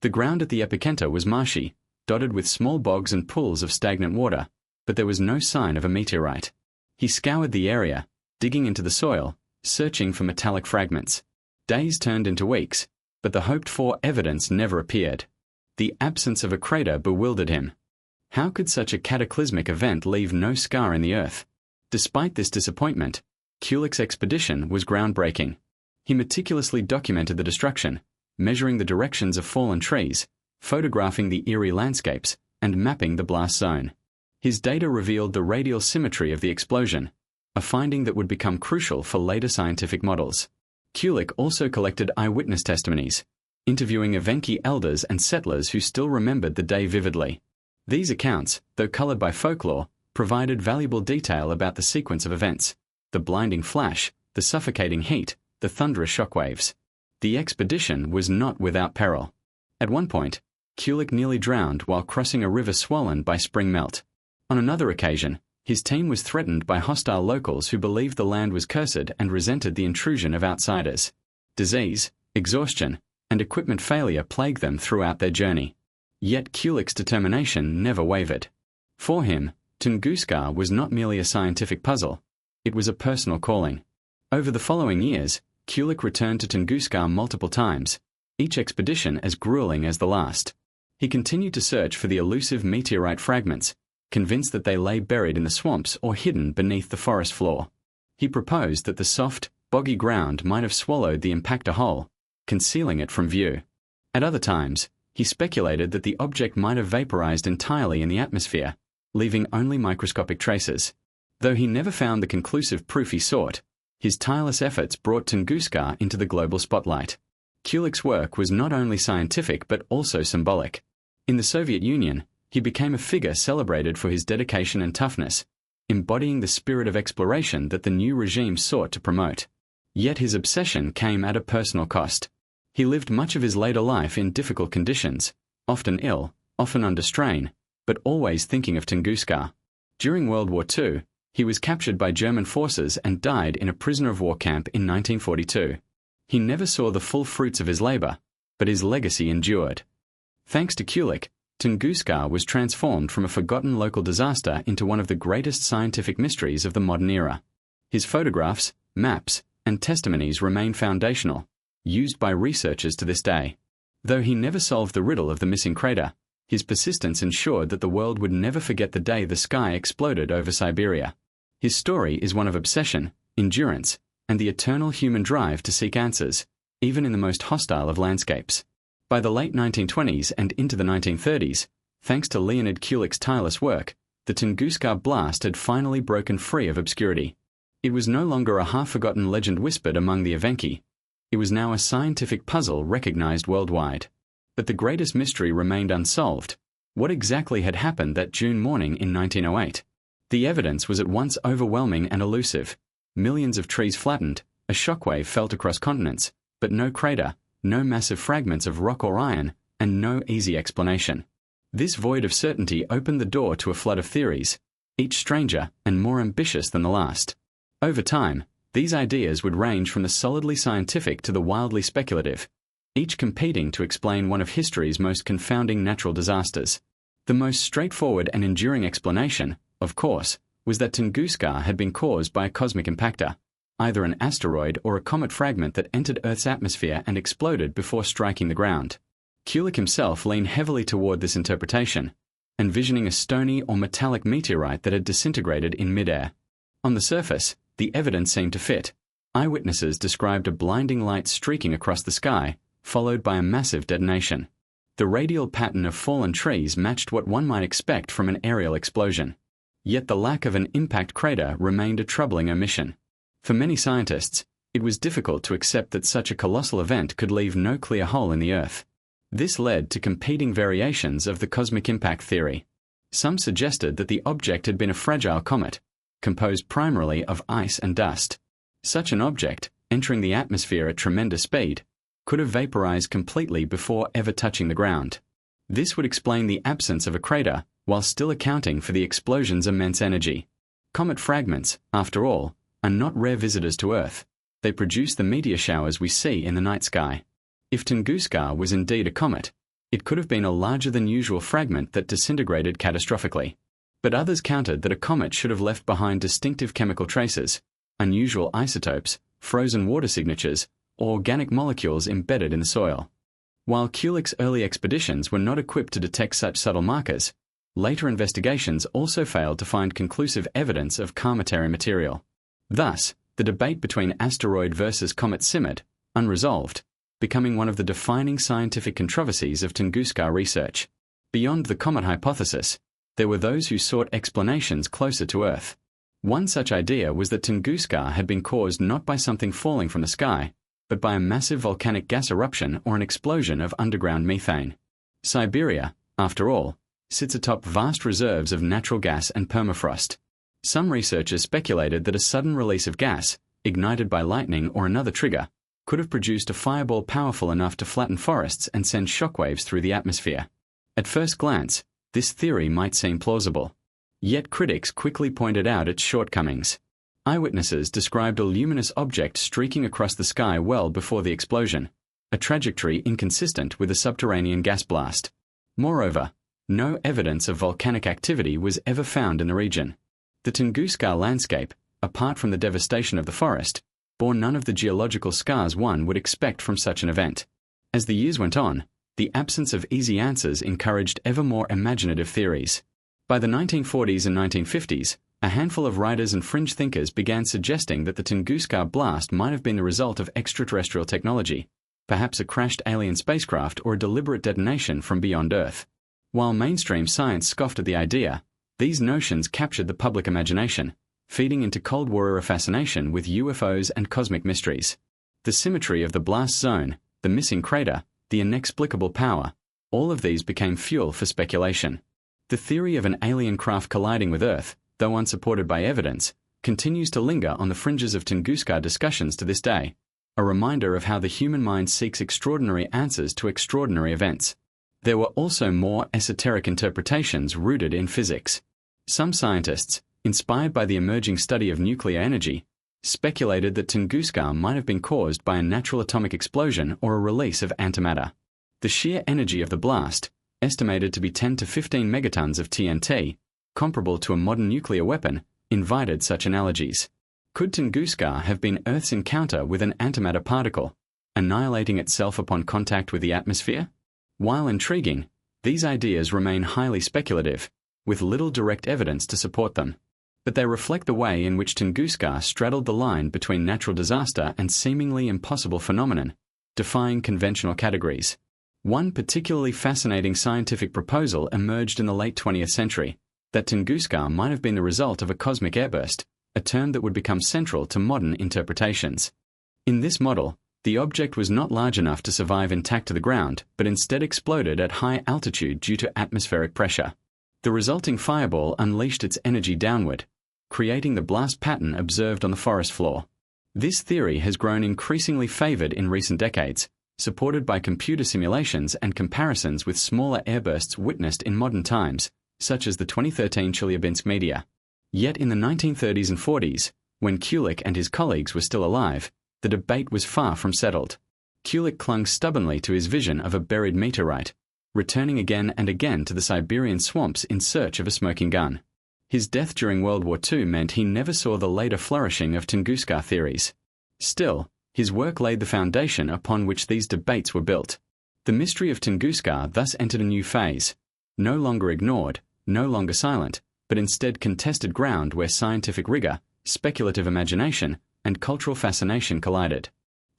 The ground at the epicenter was marshy, dotted with small bogs and pools of stagnant water, but there was no sign of a meteorite. He scoured the area, digging into the soil, searching for metallic fragments. Days turned into weeks, but the hoped-for evidence never appeared. The absence of a crater bewildered him. How could such a cataclysmic event leave no scar in the earth? Despite this disappointment, Kulik's expedition was groundbreaking. He meticulously documented the destruction, measuring the directions of fallen trees, photographing the eerie landscapes, and mapping the blast zone. His data revealed the radial symmetry of the explosion, a finding that would become crucial for later scientific models. Kulik also collected eyewitness testimonies, interviewing Evenki elders and settlers who still remembered the day vividly. These accounts, though colored by folklore, provided valuable detail about the sequence of events: the blinding flash, the suffocating heat, the thunderous shockwaves. The expedition was not without peril. At one point, Kulik nearly drowned while crossing a river swollen by spring melt. On another occasion, his team was threatened by hostile locals who believed the land was cursed and resented the intrusion of outsiders. Disease, exhaustion, and equipment failure plagued them throughout their journey. Yet Kulik's determination never wavered. For him, Tunguska was not merely a scientific puzzle, it was a personal calling. Over the following years, Kulik returned to Tunguska multiple times, each expedition as grueling as the last. He continued to search for the elusive meteorite fragments, convinced that they lay buried in the swamps or hidden beneath the forest floor. He proposed that the soft, boggy ground might have swallowed the impactor whole, concealing it from view. At other times, he speculated that the object might have vaporized entirely in the atmosphere, leaving only microscopic traces. Though he never found the conclusive proof he sought, his tireless efforts brought Tunguska into the global spotlight. Kulik's work was not only scientific but also symbolic. In the Soviet Union, he became a figure celebrated for his dedication and toughness, embodying the spirit of exploration that the new regime sought to promote. Yet his obsession came at a personal cost. He lived much of his later life in difficult conditions, often ill, often under strain, but always thinking of Tunguska. During World War II, he was captured by German forces and died in a prisoner of war camp in 1942. He never saw the full fruits of his labor, but his legacy endured. Thanks to Kulik, Tunguska was transformed from a forgotten local disaster into one of the greatest scientific mysteries of the modern era. His photographs, maps, and testimonies remain foundational, used by researchers to this day. Though he never solved the riddle of the missing crater, his persistence ensured that the world would never forget the day the sky exploded over Siberia. His story is one of obsession, endurance, and the eternal human drive to seek answers, even in the most hostile of landscapes. By the late 1920s and into the 1930s, thanks to Leonid Kulik's tireless work, the Tunguska blast had finally broken free of obscurity. It was no longer a half-forgotten legend whispered among the Evenki. It was now a scientific puzzle recognized worldwide. But the greatest mystery remained unsolved. What exactly had happened that June morning in 1908? The evidence was at once overwhelming and elusive. Millions of trees flattened, a shockwave felt across continents, but no crater, no massive fragments of rock or iron, and no easy explanation. This void of certainty opened the door to a flood of theories, each stranger and more ambitious than the last. Over time, these ideas would range from the solidly scientific to the wildly speculative, each competing to explain one of history's most confounding natural disasters. The most straightforward and enduring explanation, of course, was that Tunguska had been caused by a cosmic impactor, either an asteroid or a comet fragment that entered Earth's atmosphere and exploded before striking the ground. Kulik himself leaned heavily toward this interpretation, envisioning a stony or metallic meteorite that had disintegrated in midair. On the surface, the evidence seemed to fit. Eyewitnesses described a blinding light streaking across the sky, followed by a massive detonation. The radial pattern of fallen trees matched what one might expect from an aerial explosion. Yet the lack of an impact crater remained a troubling omission. For many scientists, it was difficult to accept that such a colossal event could leave no clear hole in the Earth. This led to competing variations of the cosmic impact theory. Some suggested that the object had been a fragile comet, composed primarily of ice and dust. Such an object, entering the atmosphere at tremendous speed, could have vaporized completely before ever touching the ground. This would explain the absence of a crater, while still accounting for the explosion's immense energy. Comet fragments, after all, are not rare visitors to Earth. They produce the meteor showers we see in the night sky. If Tunguska was indeed a comet, It could have been a larger-than-usual fragment that disintegrated catastrophically. But others countered that a comet should have left behind distinctive chemical traces, unusual isotopes, frozen water signatures, or organic molecules embedded in the soil. While Kulik's early expeditions were not equipped to detect such subtle markers, later investigations also failed to find conclusive evidence of cometary material. Thus, the debate between asteroid versus comet simmered, unresolved, becoming one of the defining scientific controversies of Tunguska research. Beyond the comet hypothesis, there were those who sought explanations closer to Earth. One such idea was that Tunguska had been caused not by something falling from the sky, but by a massive volcanic gas eruption or an explosion of underground methane. Siberia, after all, sits atop vast reserves of natural gas and permafrost. Some researchers speculated that a sudden release of gas, ignited by lightning or another trigger, could have produced a fireball powerful enough to flatten forests and send shockwaves through the atmosphere. At first glance, this theory might seem plausible. Yet critics quickly pointed out its shortcomings. Eyewitnesses described a luminous object streaking across the sky well before the explosion, a trajectory inconsistent with a subterranean gas blast. Moreover, no evidence of volcanic activity was ever found in the region. The Tunguska landscape, apart from the devastation of the forest, bore none of the geological scars one would expect from such an event. As the years went on, the absence of easy answers encouraged ever more imaginative theories. By the 1940s and 1950s, a handful of writers and fringe thinkers began suggesting that the Tunguska blast might have been the result of extraterrestrial technology, perhaps a crashed alien spacecraft or a deliberate detonation from beyond Earth. While mainstream science scoffed at the idea, these notions captured the public imagination, feeding into Cold War-era fascination with UFOs and cosmic mysteries. The symmetry of the blast zone, the missing crater, the inexplicable power, all of these became fuel for speculation. The theory of an alien craft colliding with Earth, though unsupported by evidence, continues to linger on the fringes of Tunguska discussions to this day, a reminder of how the human mind seeks extraordinary answers to extraordinary events. There were also more esoteric interpretations rooted in physics. Some scientists, inspired by the emerging study of nuclear energy, speculated that Tunguska might have been caused by a natural atomic explosion or a release of antimatter. The sheer energy of the blast, estimated to be 10 to 15 megatons of TNT, comparable to a modern nuclear weapon, invited such analogies. Could Tunguska have been Earth's encounter with an antimatter particle, annihilating itself upon contact with the atmosphere? While intriguing, these ideas remain highly speculative, with little direct evidence to support them. But they reflect the way in which Tunguska straddled the line between natural disaster and seemingly impossible phenomenon, defying conventional categories. One particularly fascinating scientific proposal emerged in the late 20th century, that Tunguska might have been the result of a cosmic airburst, a term that would become central to modern interpretations. In this model, the object was not large enough to survive intact to the ground, but instead exploded at high altitude due to atmospheric pressure. The resulting fireball unleashed its energy downward, creating the blast pattern observed on the forest floor. This theory has grown increasingly favored in recent decades, supported by computer simulations and comparisons with smaller airbursts witnessed in modern times, such as the 2013 Chelyabinsk meteor. Yet in the 1930s and 40s, when Kulik and his colleagues were still alive, the debate was far from settled. Kulik clung stubbornly to his vision of a buried meteorite, returning again and again to the Siberian swamps in search of a smoking gun. His death during World War II meant he never saw the later flourishing of Tunguska theories. Still, his work laid the foundation upon which these debates were built. The mystery of Tunguska thus entered a new phase, no longer ignored, no longer silent, but instead contested ground where scientific rigor, speculative imagination, and cultural fascination collided.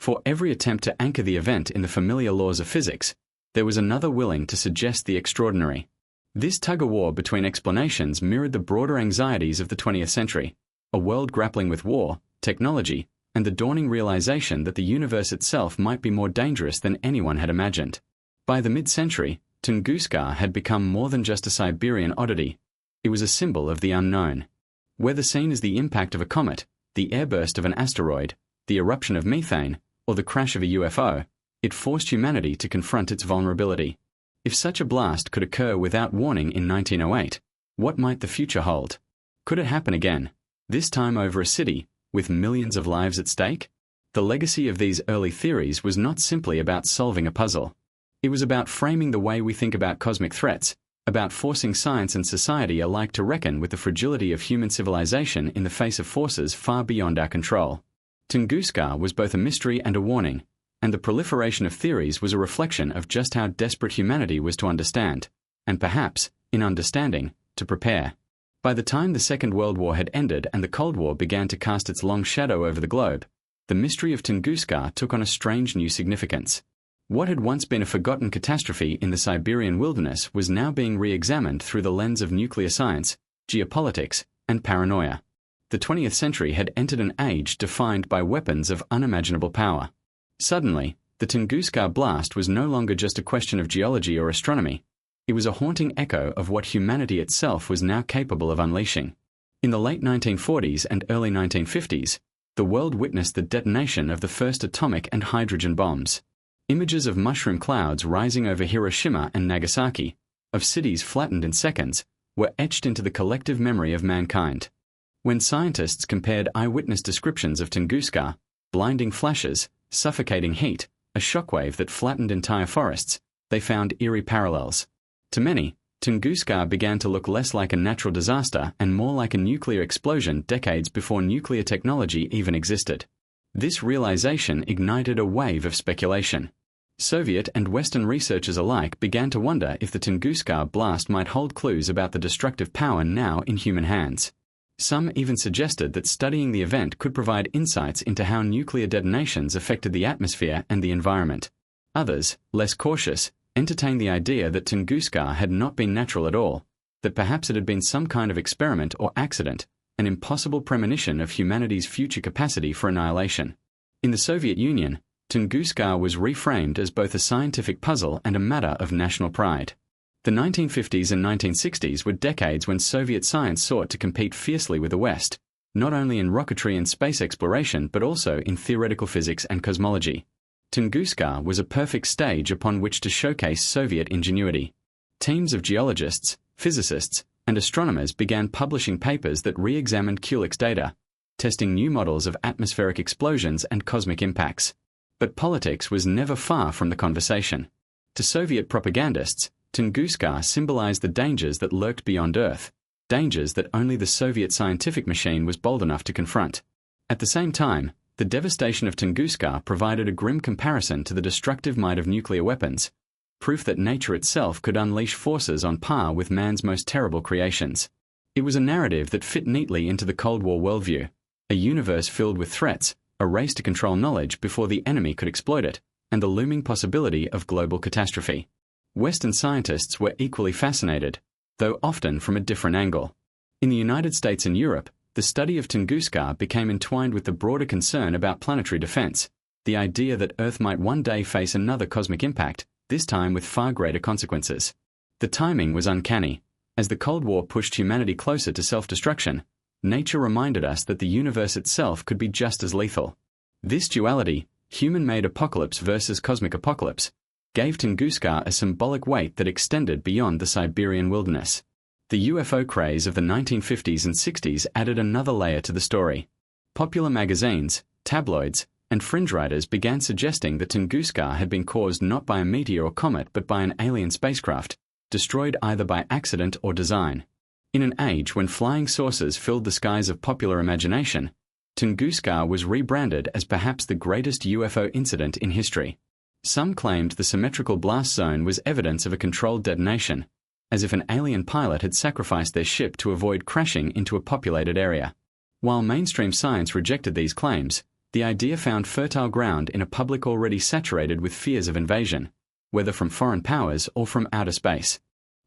For every attempt to anchor the event in the familiar laws of physics, there was another willing to suggest the extraordinary. This tug-of-war between explanations mirrored the broader anxieties of the 20th century, a world grappling with war, technology, and the dawning realization that the universe itself might be more dangerous than anyone had imagined. By the mid-century, Tunguska had become more than just a Siberian oddity. It was a symbol of the unknown. Whether seen as the impact of a comet, the airburst of an asteroid, the eruption of methane, or the crash of a UFO, it forced humanity to confront its vulnerability. If such a blast could occur without warning in 1908, what might the future hold? Could it happen again, this time over a city, with millions of lives at stake? The legacy of these early theories was not simply about solving a puzzle. It was about framing the way we think about cosmic threats, about forcing science and society alike to reckon with the fragility of human civilization in the face of forces far beyond our control. Tunguska was both a mystery and a warning, and the proliferation of theories was a reflection of just how desperate humanity was to understand, and perhaps, in understanding, to prepare. By the time the Second World War had ended and the Cold War began to cast its long shadow over the globe, the mystery of Tunguska took on a strange new significance. What had once been a forgotten catastrophe in the Siberian wilderness was now being re-examined through the lens of nuclear science, geopolitics, and paranoia. The 20th century had entered an age defined by weapons of unimaginable power. Suddenly, the Tunguska blast was no longer just a question of geology or astronomy. It was a haunting echo of what humanity itself was now capable of unleashing. In the late 1940s and early 1950s, the world witnessed the detonation of the first atomic and hydrogen bombs. Images of mushroom clouds rising over Hiroshima and Nagasaki, of cities flattened in seconds, were etched into the collective memory of mankind. When scientists compared eyewitness descriptions of Tunguska, blinding flashes, suffocating heat, a shockwave that flattened entire forests, they found eerie parallels. To many, Tunguska began to look less like a natural disaster and more like a nuclear explosion decades before nuclear technology even existed. This realization ignited a wave of speculation. Soviet and Western researchers alike began to wonder if the Tunguska blast might hold clues about the destructive power now in human hands. Some even suggested that studying the event could provide insights into how nuclear detonations affected the atmosphere and the environment. Others, less cautious, entertained the idea that Tunguska had not been natural at all, that perhaps it had been some kind of experiment or accident, an impossible premonition of humanity's future capacity for annihilation. In the Soviet Union, Tunguska was reframed as both a scientific puzzle and a matter of national pride. The 1950s and 1960s were decades when Soviet science sought to compete fiercely with the West, not only in rocketry and space exploration but also in theoretical physics and cosmology. Tunguska was a perfect stage upon which to showcase Soviet ingenuity. Teams of geologists, physicists, and astronomers began publishing papers that re-examined Kulik's data, testing new models of atmospheric explosions and cosmic impacts. But politics was never far from the conversation. To Soviet propagandists, Tunguska symbolized the dangers that lurked beyond Earth, dangers that only the Soviet scientific machine was bold enough to confront. At the same time, the devastation of Tunguska provided a grim comparison to the destructive might of nuclear weapons, proof that nature itself could unleash forces on par with man's most terrible creations. It was a narrative that fit neatly into the Cold War worldview, a universe filled with threats, a race to control knowledge before the enemy could exploit it, and the looming possibility of global catastrophe. Western scientists were equally fascinated, though often from a different angle. In the United States and Europe, the study of Tunguska became entwined with the broader concern about planetary defense, the idea that Earth might one day face another cosmic impact, this time with far greater consequences. The timing was uncanny. As the Cold War pushed humanity closer to self-destruction, nature reminded us that the universe itself could be just as lethal. This duality, human-made apocalypse versus cosmic apocalypse, gave Tunguska a symbolic weight that extended beyond the Siberian wilderness. The UFO craze of the 1950s and 60s added another layer to the story. Popular magazines, tabloids, and fringe writers began suggesting that Tunguska had been caused not by a meteor or comet but by an alien spacecraft, destroyed either by accident or design. In an age when flying saucers filled the skies of popular imagination, Tunguska was rebranded as perhaps the greatest UFO incident in history. Some claimed the symmetrical blast zone was evidence of a controlled detonation, as if an alien pilot had sacrificed their ship to avoid crashing into a populated area. While mainstream science rejected these claims, the idea found fertile ground in a public already saturated with fears of invasion, whether from foreign powers or from outer space.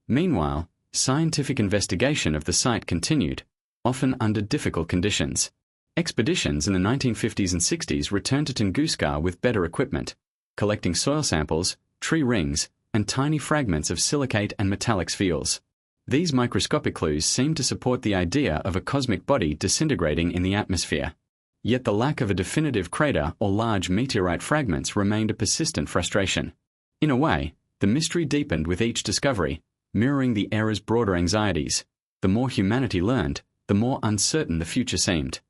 Meanwhile, scientific investigation of the site continued, often under difficult conditions. Expeditions in the 1950s and 60s returned to Tunguska with better equipment, collecting soil samples, tree rings, and tiny fragments of silicate and metallic spheles. These microscopic clues seemed to support the idea of a cosmic body disintegrating in the atmosphere. Yet the lack of a definitive crater or large meteorite fragments remained a persistent frustration. In a way, the mystery deepened with each discovery, mirroring the era's broader anxieties. The more humanity learned, the more uncertain the future seemed.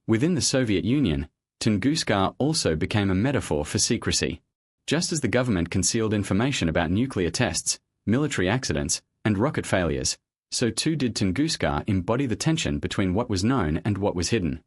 Within the Soviet Union, Tunguska also became a metaphor for secrecy. Just as the government concealed information about nuclear tests, military accidents, and rocket failures, so too did Tunguska embody the tension between what was known and what was hidden.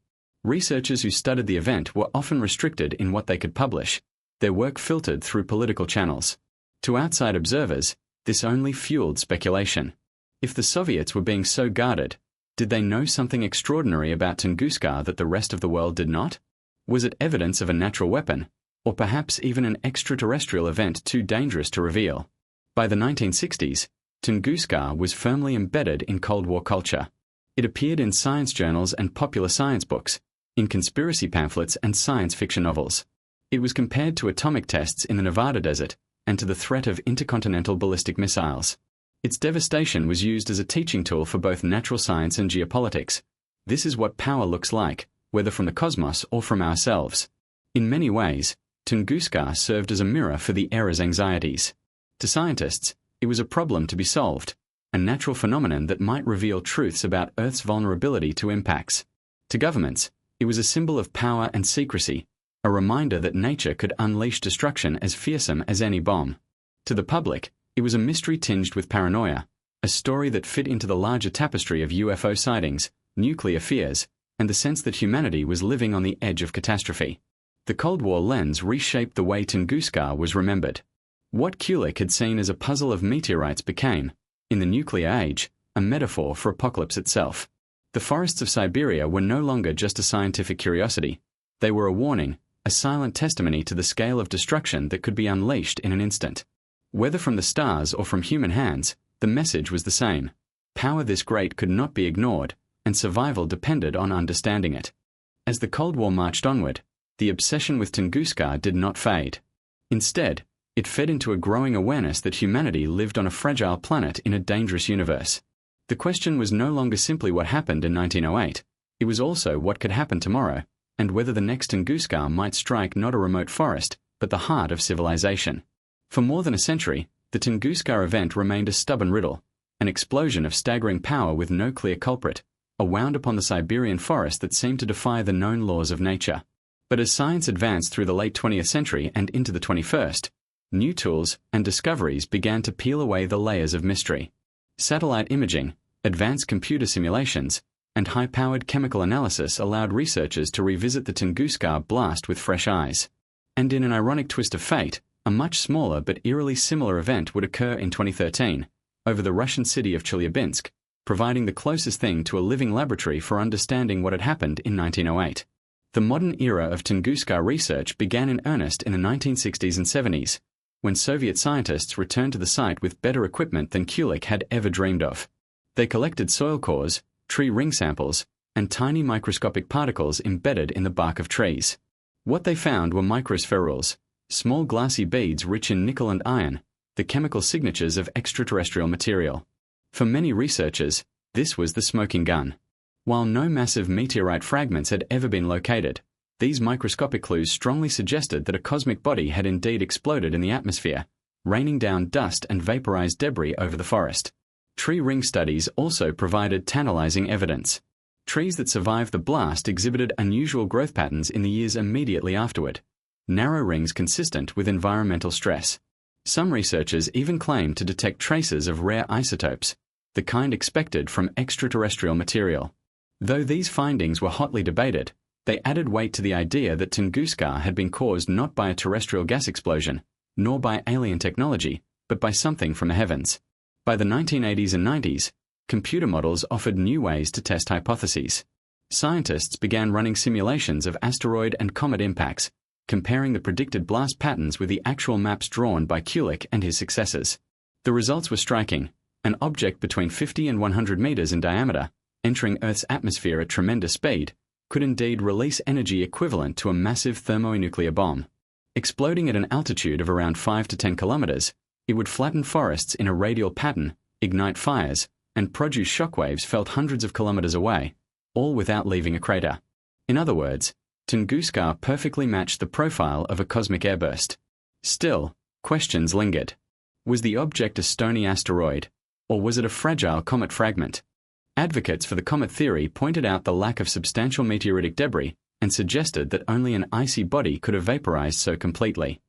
Researchers who studied the event were often restricted in what they could publish, their work filtered through political channels. To outside observers, this only fueled speculation. If the Soviets were being so guarded, did they know something extraordinary about Tunguska that the rest of the world did not? Was it evidence of a natural weapon, or perhaps even an extraterrestrial event too dangerous to reveal? By the 1960s, Tunguska was firmly embedded in Cold War culture. It appeared in science journals and popular science books, in conspiracy pamphlets and science fiction novels. It was compared to atomic tests in the Nevada desert and to the threat of intercontinental ballistic missiles. Its devastation was used as a teaching tool for both natural science and geopolitics. This is what power looks like, whether from the cosmos or from ourselves. In many ways, Tunguska served as a mirror for the era's anxieties. To scientists, it was a problem to be solved, a natural phenomenon that might reveal truths about Earth's vulnerability to impacts. To governments, it was a symbol of power and secrecy, a reminder that nature could unleash destruction as fearsome as any bomb. To the public, it was a mystery tinged with paranoia, a story that fit into the larger tapestry of UFO sightings, nuclear fears, and the sense that humanity was living on the edge of catastrophe. The Cold War lens reshaped the way Tunguska was remembered. What Kulik had seen as a puzzle of meteorites became, in the nuclear age, a metaphor for apocalypse itself. The forests of Siberia were no longer just a scientific curiosity. They were a warning, a silent testimony to the scale of destruction that could be unleashed in an instant. Whether from the stars or from human hands, the message was the same. Power this great could not be ignored, and survival depended on understanding it. As the Cold War marched onward, the obsession with Tunguska did not fade. Instead, it fed into a growing awareness that humanity lived on a fragile planet in a dangerous universe. The question was no longer simply what happened in 1908, it was also what could happen tomorrow, and whether the next Tunguska might strike not a remote forest, but the heart of civilization. For more than a century, the Tunguska event remained a stubborn riddle, an explosion of staggering power with no clear culprit, a wound upon the Siberian forest that seemed to defy the known laws of nature. But as science advanced through the late 20th century and into the 21st, new tools and discoveries began to peel away the layers of mystery. Satellite imaging, advanced computer simulations, and high-powered chemical analysis allowed researchers to revisit the Tunguska blast with fresh eyes. And in an ironic twist of fate, a much smaller but eerily similar event would occur in 2013, over the Russian city of Chelyabinsk, providing the closest thing to a living laboratory for understanding what had happened in 1908. The modern era of Tunguska research began in earnest in the 1960s and 70s, when Soviet scientists returned to the site with better equipment than Kulik had ever dreamed of. They collected soil cores, tree ring samples, and tiny microscopic particles embedded in the bark of trees. What they found were microspherules, small glassy beads rich in nickel and iron, the chemical signatures of extraterrestrial material. For many researchers, this was the smoking gun. While no massive meteorite fragments had ever been located, these microscopic clues strongly suggested that a cosmic body had indeed exploded in the atmosphere, raining down dust and vaporized debris over the forest. Tree ring studies also provided tantalizing evidence. Trees that survived the blast exhibited unusual growth patterns in the years immediately afterward, narrow rings consistent with environmental stress. Some researchers even claimed to detect traces of rare isotopes, the kind expected from extraterrestrial material. Though these findings were hotly debated, they added weight to the idea that Tunguska had been caused not by a terrestrial gas explosion, nor by alien technology, but by something from the heavens. By the 1980s and 90s, computer models offered new ways to test hypotheses. Scientists began running simulations of asteroid and comet impacts, comparing the predicted blast patterns with the actual maps drawn by Kulik and his successors. The results were striking. An object between 50 and 100 meters in diameter, entering Earth's atmosphere at tremendous speed, could indeed release energy equivalent to a massive thermonuclear bomb. Exploding at an altitude of around 5 to 10 kilometers, it would flatten forests in a radial pattern, ignite fires, and produce shockwaves felt hundreds of kilometers away, all without leaving a crater. In other words, Tunguska perfectly matched the profile of a cosmic airburst. Still, questions lingered. Was the object a stony asteroid, or was it a fragile comet fragment? Advocates for the comet theory pointed out the lack of substantial meteoritic debris and suggested that only an icy body could have vaporized so completely.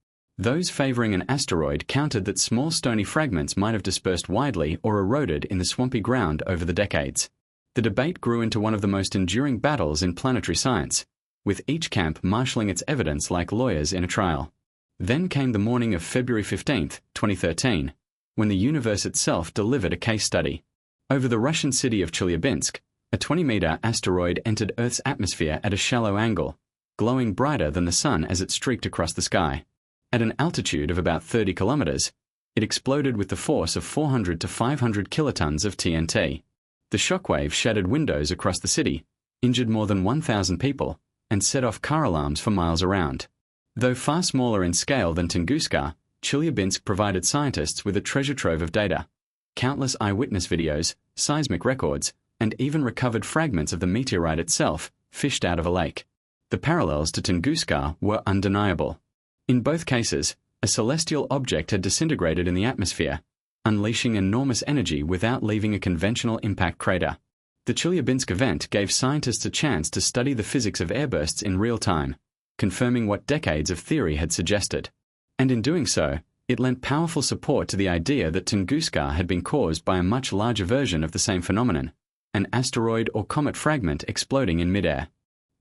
Those favoring an asteroid countered that small stony fragments might have dispersed widely or eroded in the swampy ground over the decades. The debate grew into one of the most enduring battles in planetary science, with each camp marshalling its evidence like lawyers in a trial. Then came the morning of February 15, 2013, when the universe itself delivered a case study. Over the Russian city of Chelyabinsk, a 20-meter asteroid entered Earth's atmosphere at a shallow angle, glowing brighter than the sun as it streaked across the sky. At an altitude of about 30 kilometers, it exploded with the force of 400 to 500 kilotons of TNT. The shockwave shattered windows across the city, injured more than 1,000 people, and set off car alarms for miles around. Though far smaller in scale than Tunguska, Chelyabinsk provided scientists with a treasure trove of data. Countless eyewitness videos, seismic records, and even recovered fragments of the meteorite itself, fished out of a lake. The parallels to Tunguska were undeniable. In both cases, a celestial object had disintegrated in the atmosphere, unleashing enormous energy without leaving a conventional impact crater. The Chelyabinsk event gave scientists a chance to study the physics of airbursts in real time, confirming what decades of theory had suggested. And in doing so, it lent powerful support to the idea that Tunguska had been caused by a much larger version of the same phenomenon, an asteroid or comet fragment exploding in midair.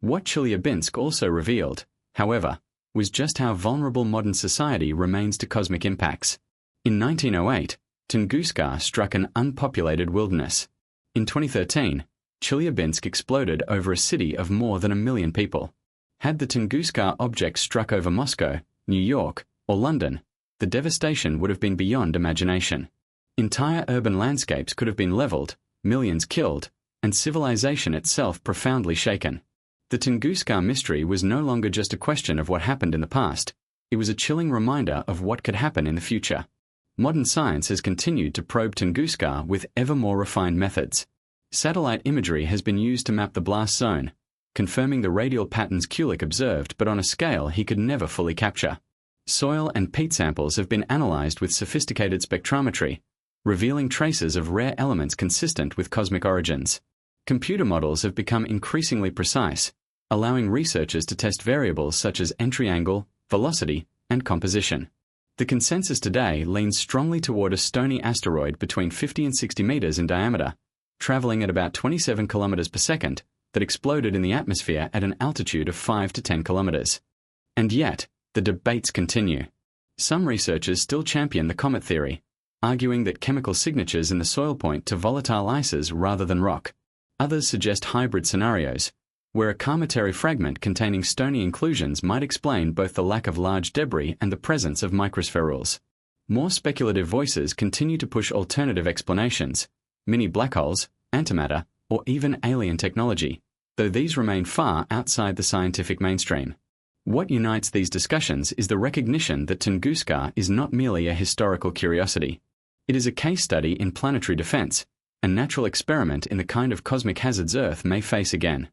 What Chelyabinsk also revealed, however, was just how vulnerable modern society remains to cosmic impacts. In 1908, Tunguska struck an unpopulated wilderness. In 2013, Chelyabinsk exploded over a city of more than 1 million people. Had the Tunguska object struck over Moscow, New York, or London, the devastation would have been beyond imagination. Entire urban landscapes could have been leveled, millions killed, and civilization itself profoundly shaken. The Tunguska mystery was no longer just a question of what happened in the past, it was a chilling reminder of what could happen in the future. Modern science has continued to probe Tunguska with ever more refined methods. Satellite imagery has been used to map the blast zone, confirming the radial patterns Kulik observed but on a scale he could never fully capture. Soil and peat samples have been analyzed with sophisticated spectrometry, revealing traces of rare elements consistent with cosmic origins. Computer models have become increasingly precise, allowing researchers to test variables such as entry angle, velocity, and composition. The consensus today leans strongly toward a stony asteroid between 50 and 60 meters in diameter, traveling at about 27 kilometers per second, that exploded in the atmosphere at an altitude of 5 to 10 kilometers. And yet, the debates continue. Some researchers still champion the comet theory, arguing that chemical signatures in the soil point to volatile ices rather than rock. Others suggest hybrid scenarios, where a cometary fragment containing stony inclusions might explain both the lack of large debris and the presence of microspherules. More speculative voices continue to push alternative explanations, mini black holes, antimatter, or even alien technology, though these remain far outside the scientific mainstream. What unites these discussions is the recognition that Tunguska is not merely a historical curiosity. It is a case study in planetary defense, a natural experiment in the kind of cosmic hazards Earth may face again.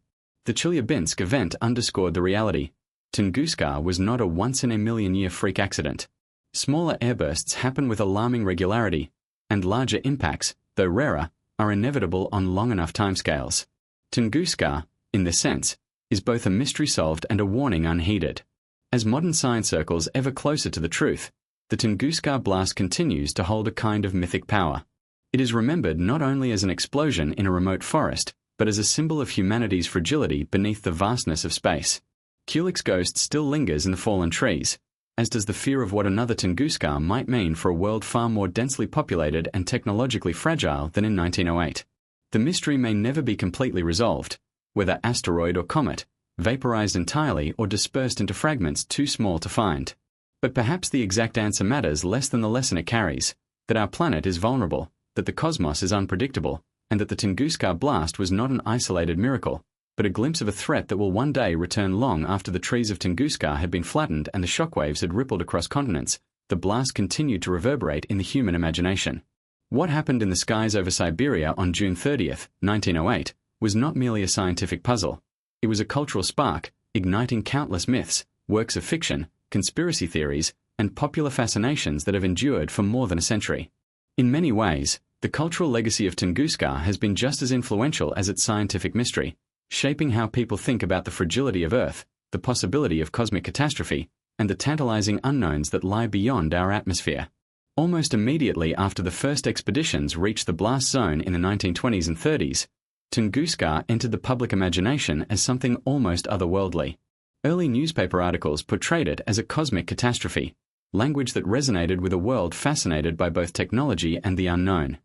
The Chelyabinsk event underscored the reality. Tunguska was not a once-in-a-million-year freak accident. Smaller airbursts happen with alarming regularity, and larger impacts, though rarer, are inevitable on long enough timescales. Tunguska, in this sense, is both a mystery solved and a warning unheeded. As modern science circles ever closer to the truth, the Tunguska blast continues to hold a kind of mythic power. It is remembered not only as an explosion in a remote forest, but as a symbol of humanity's fragility beneath the vastness of space. Kulik's ghost still lingers in the fallen trees, as does the fear of what another Tunguska might mean for a world far more densely populated and technologically fragile than in 1908. The mystery may never be completely resolved, whether asteroid or comet, vaporized entirely or dispersed into fragments too small to find. But perhaps the exact answer matters less than the lesson it carries, that our planet is vulnerable, that the cosmos is unpredictable, and that the Tunguska blast was not an isolated miracle, but a glimpse of a threat that will one day return long after the trees of Tunguska had been flattened and the shockwaves had rippled across continents. The blast continued to reverberate in the human imagination. What happened in the skies over Siberia on June 30, 1908, was not merely a scientific puzzle. It was a cultural spark, igniting countless myths, works of fiction, conspiracy theories, and popular fascinations that have endured for more than a century. In many ways, the cultural legacy of Tunguska has been just as influential as its scientific mystery, shaping how people think about the fragility of Earth, the possibility of cosmic catastrophe, and the tantalizing unknowns that lie beyond our atmosphere. Almost immediately after the first expeditions reached the blast zone in the 1920s and 30s, Tunguska entered the public imagination as something almost otherworldly. Early newspaper articles portrayed it as a cosmic catastrophe, language that resonated with a world fascinated by both technology and the unknown.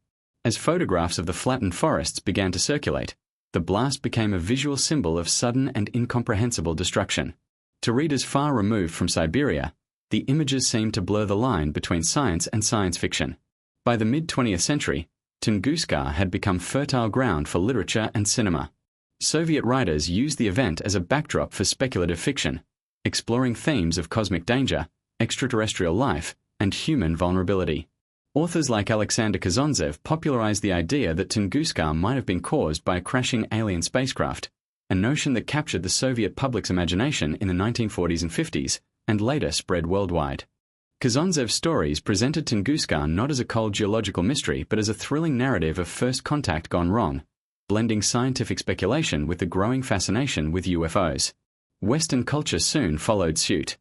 As photographs of the flattened forests began to circulate, the blast became a visual symbol of sudden and incomprehensible destruction. To readers far removed from Siberia, the images seemed to blur the line between science and science fiction. By the mid-20th century, Tunguska had become fertile ground for literature and cinema. Soviet writers used the event as a backdrop for speculative fiction, exploring themes of cosmic danger, extraterrestrial life, and human vulnerability. Authors like Alexander Kazantsev popularized the idea that Tunguska might have been caused by a crashing alien spacecraft, a notion that captured the Soviet public's imagination in the 1940s and 50s, and later spread worldwide. Kazantsev's stories presented Tunguska not as a cold geological mystery but as a thrilling narrative of first contact gone wrong, blending scientific speculation with the growing fascination with UFOs. Western culture soon followed suit.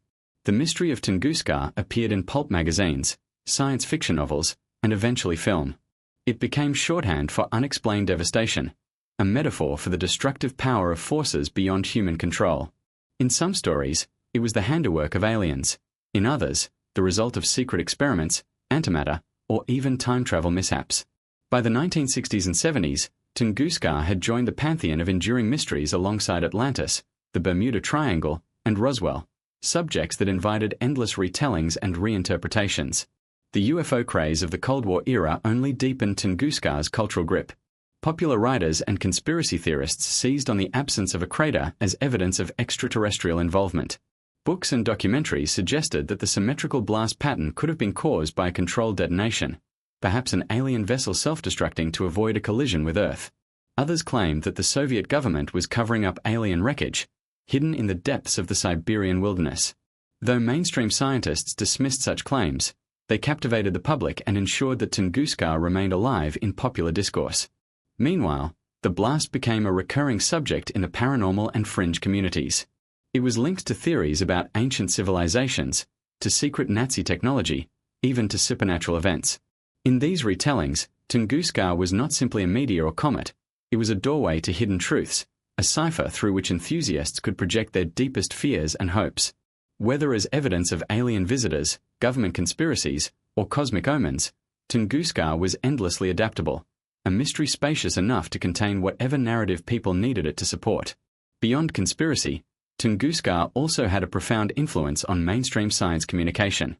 The mystery of Tunguska appeared in pulp magazines, science fiction novels, and eventually film. It became shorthand for unexplained devastation, a metaphor for the destructive power of forces beyond human control. In some stories, it was the handiwork of aliens. In others, the result of secret experiments, antimatter, or even time travel mishaps. By the 1960s and 70s, Tunguska had joined the pantheon of enduring mysteries alongside Atlantis, the Bermuda Triangle, and Roswell, subjects that invited endless retellings and reinterpretations. The UFO craze of the Cold War era only deepened Tunguska's cultural grip. Popular writers and conspiracy theorists seized on the absence of a crater as evidence of extraterrestrial involvement. Books and documentaries suggested that the symmetrical blast pattern could have been caused by a controlled detonation, perhaps an alien vessel self-destructing to avoid a collision with Earth. Others claimed that the Soviet government was covering up alien wreckage, hidden in the depths of the Siberian wilderness. Though mainstream scientists dismissed such claims, they captivated the public and ensured that Tunguska remained alive in popular discourse. Meanwhile, the blast became a recurring subject in the paranormal and fringe communities. It was linked to theories about ancient civilizations, to secret Nazi technology, even to supernatural events. In these retellings, Tunguska was not simply a meteor or comet, it was a doorway to hidden truths, a cipher through which enthusiasts could project their deepest fears and hopes. Whether as evidence of alien visitors, government conspiracies, or cosmic omens, Tunguska was endlessly adaptable, a mystery spacious enough to contain whatever narrative people needed it to support. Beyond conspiracy, Tunguska also had a profound influence on mainstream science communication.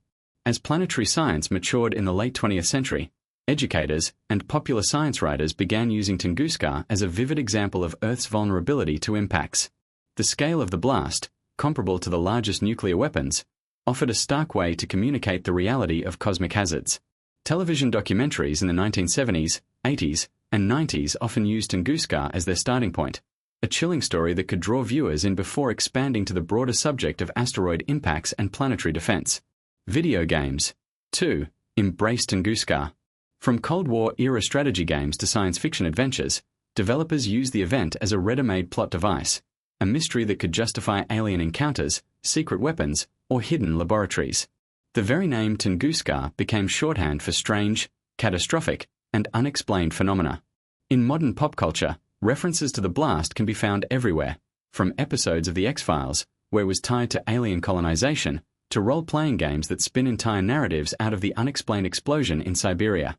As planetary science matured in the late 20th century, educators and popular science writers began using Tunguska as a vivid example of Earth's vulnerability to impacts. The scale of the blast, comparable to the largest nuclear weapons, offered a stark way to communicate the reality of cosmic hazards. Television documentaries in the 1970s, 80s, and 90s often used Tunguska as their starting point, a chilling story that could draw viewers in before expanding to the broader subject of asteroid impacts and planetary defense. Video games, too, embraced Tunguska. From Cold War-era strategy games to science fiction adventures, developers used the event as a ready-made plot device, a mystery that could justify alien encounters, secret weapons, or hidden laboratories. The very name Tunguska became shorthand for strange, catastrophic, and unexplained phenomena. In modern pop culture, references to the blast can be found everywhere, from episodes of The X-Files, where it was tied to alien colonization, to role-playing games that spin entire narratives out of the unexplained explosion in Siberia.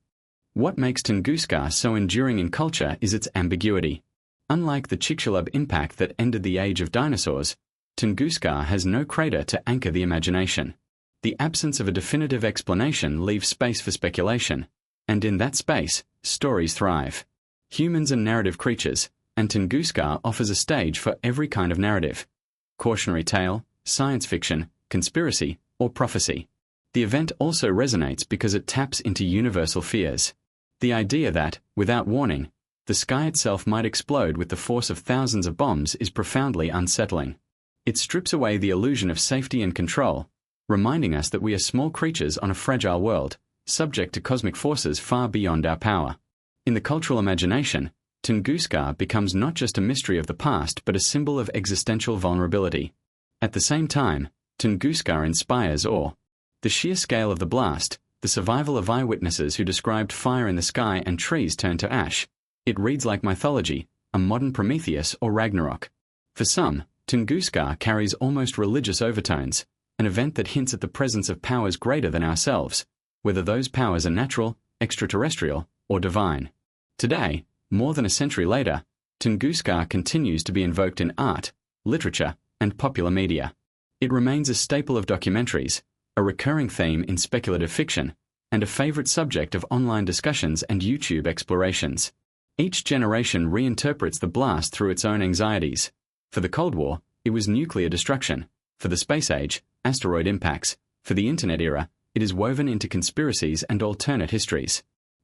What makes Tunguska so enduring in culture is its ambiguity. Unlike the Chicxulub impact that ended the age of dinosaurs, Tunguska has no crater to anchor the imagination. The absence of a definitive explanation leaves space for speculation, and in that space, stories thrive. Humans are narrative creatures, and Tunguska offers a stage for every kind of narrative: cautionary tale, science fiction, conspiracy, or prophecy. The event also resonates because it taps into universal fears. The idea that, without warning, the sky itself might explode with the force of thousands of bombs is profoundly unsettling. It strips away the illusion of safety and control, reminding us that we are small creatures on a fragile world, subject to cosmic forces far beyond our power. In the cultural imagination, Tunguska becomes not just a mystery of the past but a symbol of existential vulnerability. At the same time, Tunguska inspires awe. The sheer scale of the blast, the survival of eyewitnesses who described fire in the sky and trees turned to ash. It reads like mythology, a modern Prometheus or Ragnarok. For some, Tunguska carries almost religious overtones, an event that hints at the presence of powers greater than ourselves, whether those powers are natural, extraterrestrial, or divine. Today, more than a century later, Tunguska continues to be invoked in art, literature, and popular media. It remains a staple of documentaries, a recurring theme in speculative fiction, and a favorite subject of online discussions and YouTube explorations. Each generation reinterprets the blast through its own anxieties. For the Cold War, it was nuclear destruction. For the space age, asteroid impacts. For the Internet era, it is woven into conspiracies and alternate histories.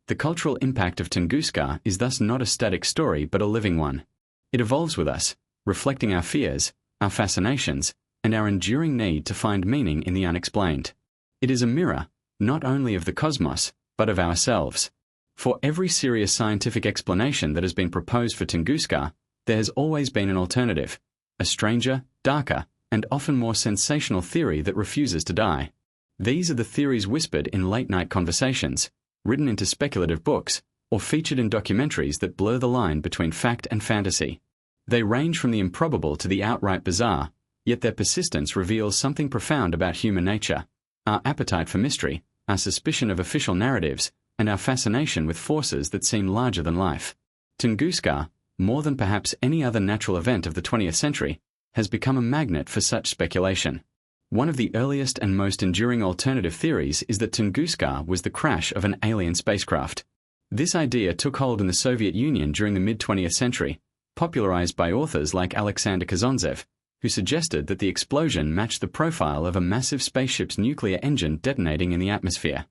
The cultural impact of Tunguska is thus not a static story but a living one. It evolves with us, reflecting our fears, our fascinations, and our enduring need to find meaning in the unexplained. It is a mirror, not only of the cosmos, but of ourselves. For every serious scientific explanation that has been proposed for Tunguska, there has always been an alternative, a stranger, darker, and often more sensational theory that refuses to die. These are the theories whispered in late-night conversations, written into speculative books, or featured in documentaries that blur the line between fact and fantasy. They range from the improbable to the outright bizarre, yet their persistence reveals something profound about human nature, our appetite for mystery, our suspicion of official narratives, and our fascination with forces that seem larger than life. Tunguska, more than perhaps any other natural event of the 20th century, has become a magnet for such speculation. One of the earliest and most enduring alternative theories is that Tunguska was the crash of an alien spacecraft. This idea took hold in the Soviet Union during the mid-20th century, popularized by authors like Alexander Kazantsev, who suggested that the explosion matched the profile of a massive spaceship's nuclear engine detonating in the atmosphere.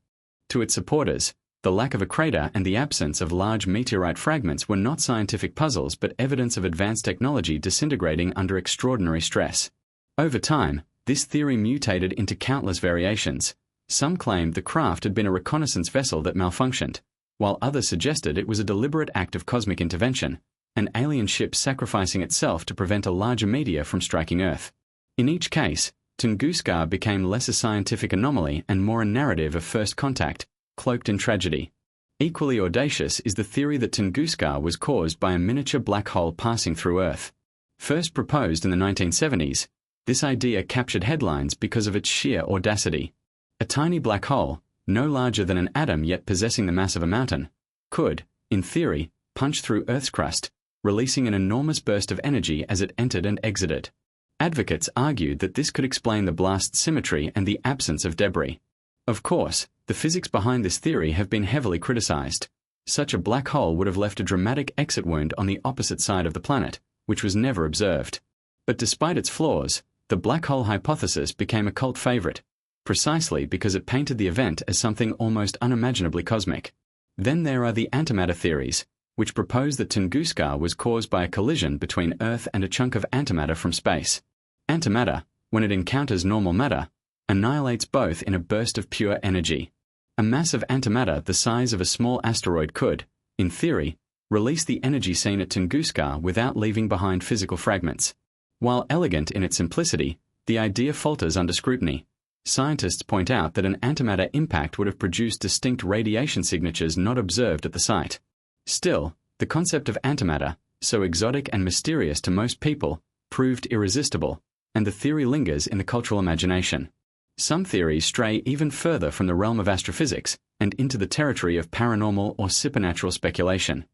To its supporters, the lack of a crater and the absence of large meteorite fragments were not scientific puzzles but evidence of advanced technology disintegrating under extraordinary stress. Over time, this theory mutated into countless variations. Some claimed the craft had been a reconnaissance vessel that malfunctioned, while others suggested it was a deliberate act of cosmic intervention, an alien ship sacrificing itself to prevent a larger meteor from striking Earth. In each case, Tunguska became less a scientific anomaly and more a narrative of first contact, cloaked in tragedy. Equally audacious is the theory that Tunguska was caused by a miniature black hole passing through Earth. First proposed in the 1970s, this idea captured headlines because of its sheer audacity. A tiny black hole, no larger than an atom yet possessing the mass of a mountain, could, in theory, punch through Earth's crust, releasing an enormous burst of energy as it entered and exited. Advocates argued that this could explain the blast's symmetry and the absence of debris. Of course, the physics behind this theory have been heavily criticized. Such a black hole would have left a dramatic exit wound on the opposite side of the planet, which was never observed. But despite its flaws, the black hole hypothesis became a cult favorite, precisely because it painted the event as something almost unimaginably cosmic. Then there are the antimatter theories, which propose that Tunguska was caused by a collision between Earth and a chunk of antimatter from space. Antimatter, when it encounters normal matter, annihilates both in a burst of pure energy. A mass of antimatter the size of a small asteroid could, in theory, release the energy seen at Tunguska without leaving behind physical fragments. While elegant in its simplicity, the idea falters under scrutiny. Scientists point out that an antimatter impact would have produced distinct radiation signatures not observed at the site. Still, the concept of antimatter, so exotic and mysterious to most people, proved irresistible, and the theory lingers in the cultural imagination. Some theories stray even further from the realm of astrophysics and into the territory of paranormal or supernatural speculation.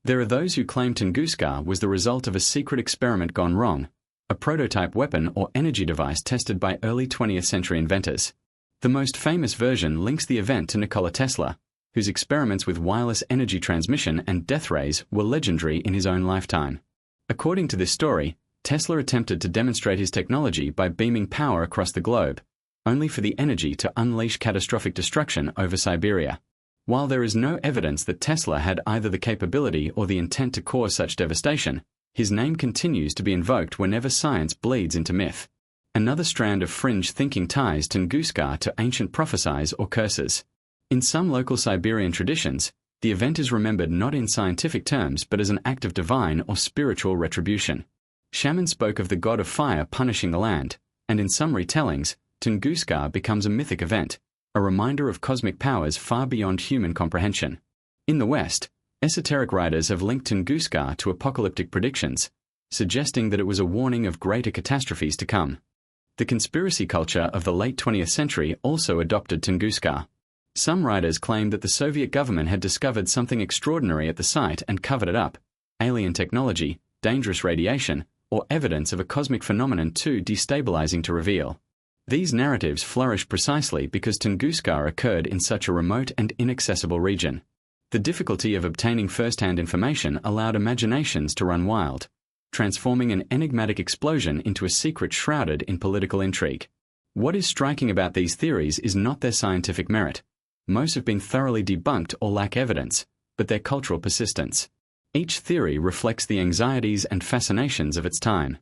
There are those who claim Tunguska was the result of a secret experiment gone wrong, a prototype weapon or energy device tested by early 20th century inventors. The most famous version links the event to Nikola Tesla, whose experiments with wireless energy transmission and death rays were legendary in his own lifetime. According to this story, Tesla attempted to demonstrate his technology by beaming power across the globe, only for the energy to unleash catastrophic destruction over Siberia. While there is no evidence that Tesla had either the capability or the intent to cause such devastation, his name continues to be invoked whenever science bleeds into myth. Another strand of fringe thinking ties Tunguska to ancient prophecies or curses. In some local Siberian traditions, the event is remembered not in scientific terms but as an act of divine or spiritual retribution. Shamans spoke of the god of fire punishing the land, and in some retellings, Tunguska becomes a mythic event, a reminder of cosmic powers far beyond human comprehension. In the West, esoteric writers have linked Tunguska to apocalyptic predictions, suggesting that it was a warning of greater catastrophes to come. The conspiracy culture of the late 20th century also adopted Tunguska. Some writers claimed that the Soviet government had discovered something extraordinary at the site and covered it up: alien technology, dangerous radiation, or evidence of a cosmic phenomenon too destabilizing to reveal. These narratives flourish precisely because Tunguska occurred in such a remote and inaccessible region. The difficulty of obtaining first-hand information allowed imaginations to run wild, transforming an enigmatic explosion into a secret shrouded in political intrigue. What is striking about these theories is not their scientific merit. Most have been thoroughly debunked or lack evidence, but their cultural persistence. Each theory reflects the anxieties and fascinations of its time.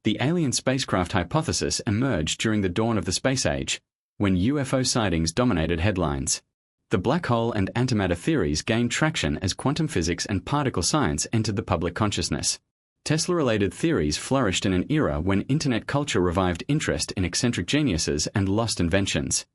The alien spacecraft hypothesis emerged during the dawn of the space age, when UFO sightings dominated headlines. The black hole and antimatter theories gained traction as quantum physics and particle science entered the public consciousness. Tesla-related theories flourished in an era when internet culture revived interest in eccentric geniuses and lost inventions.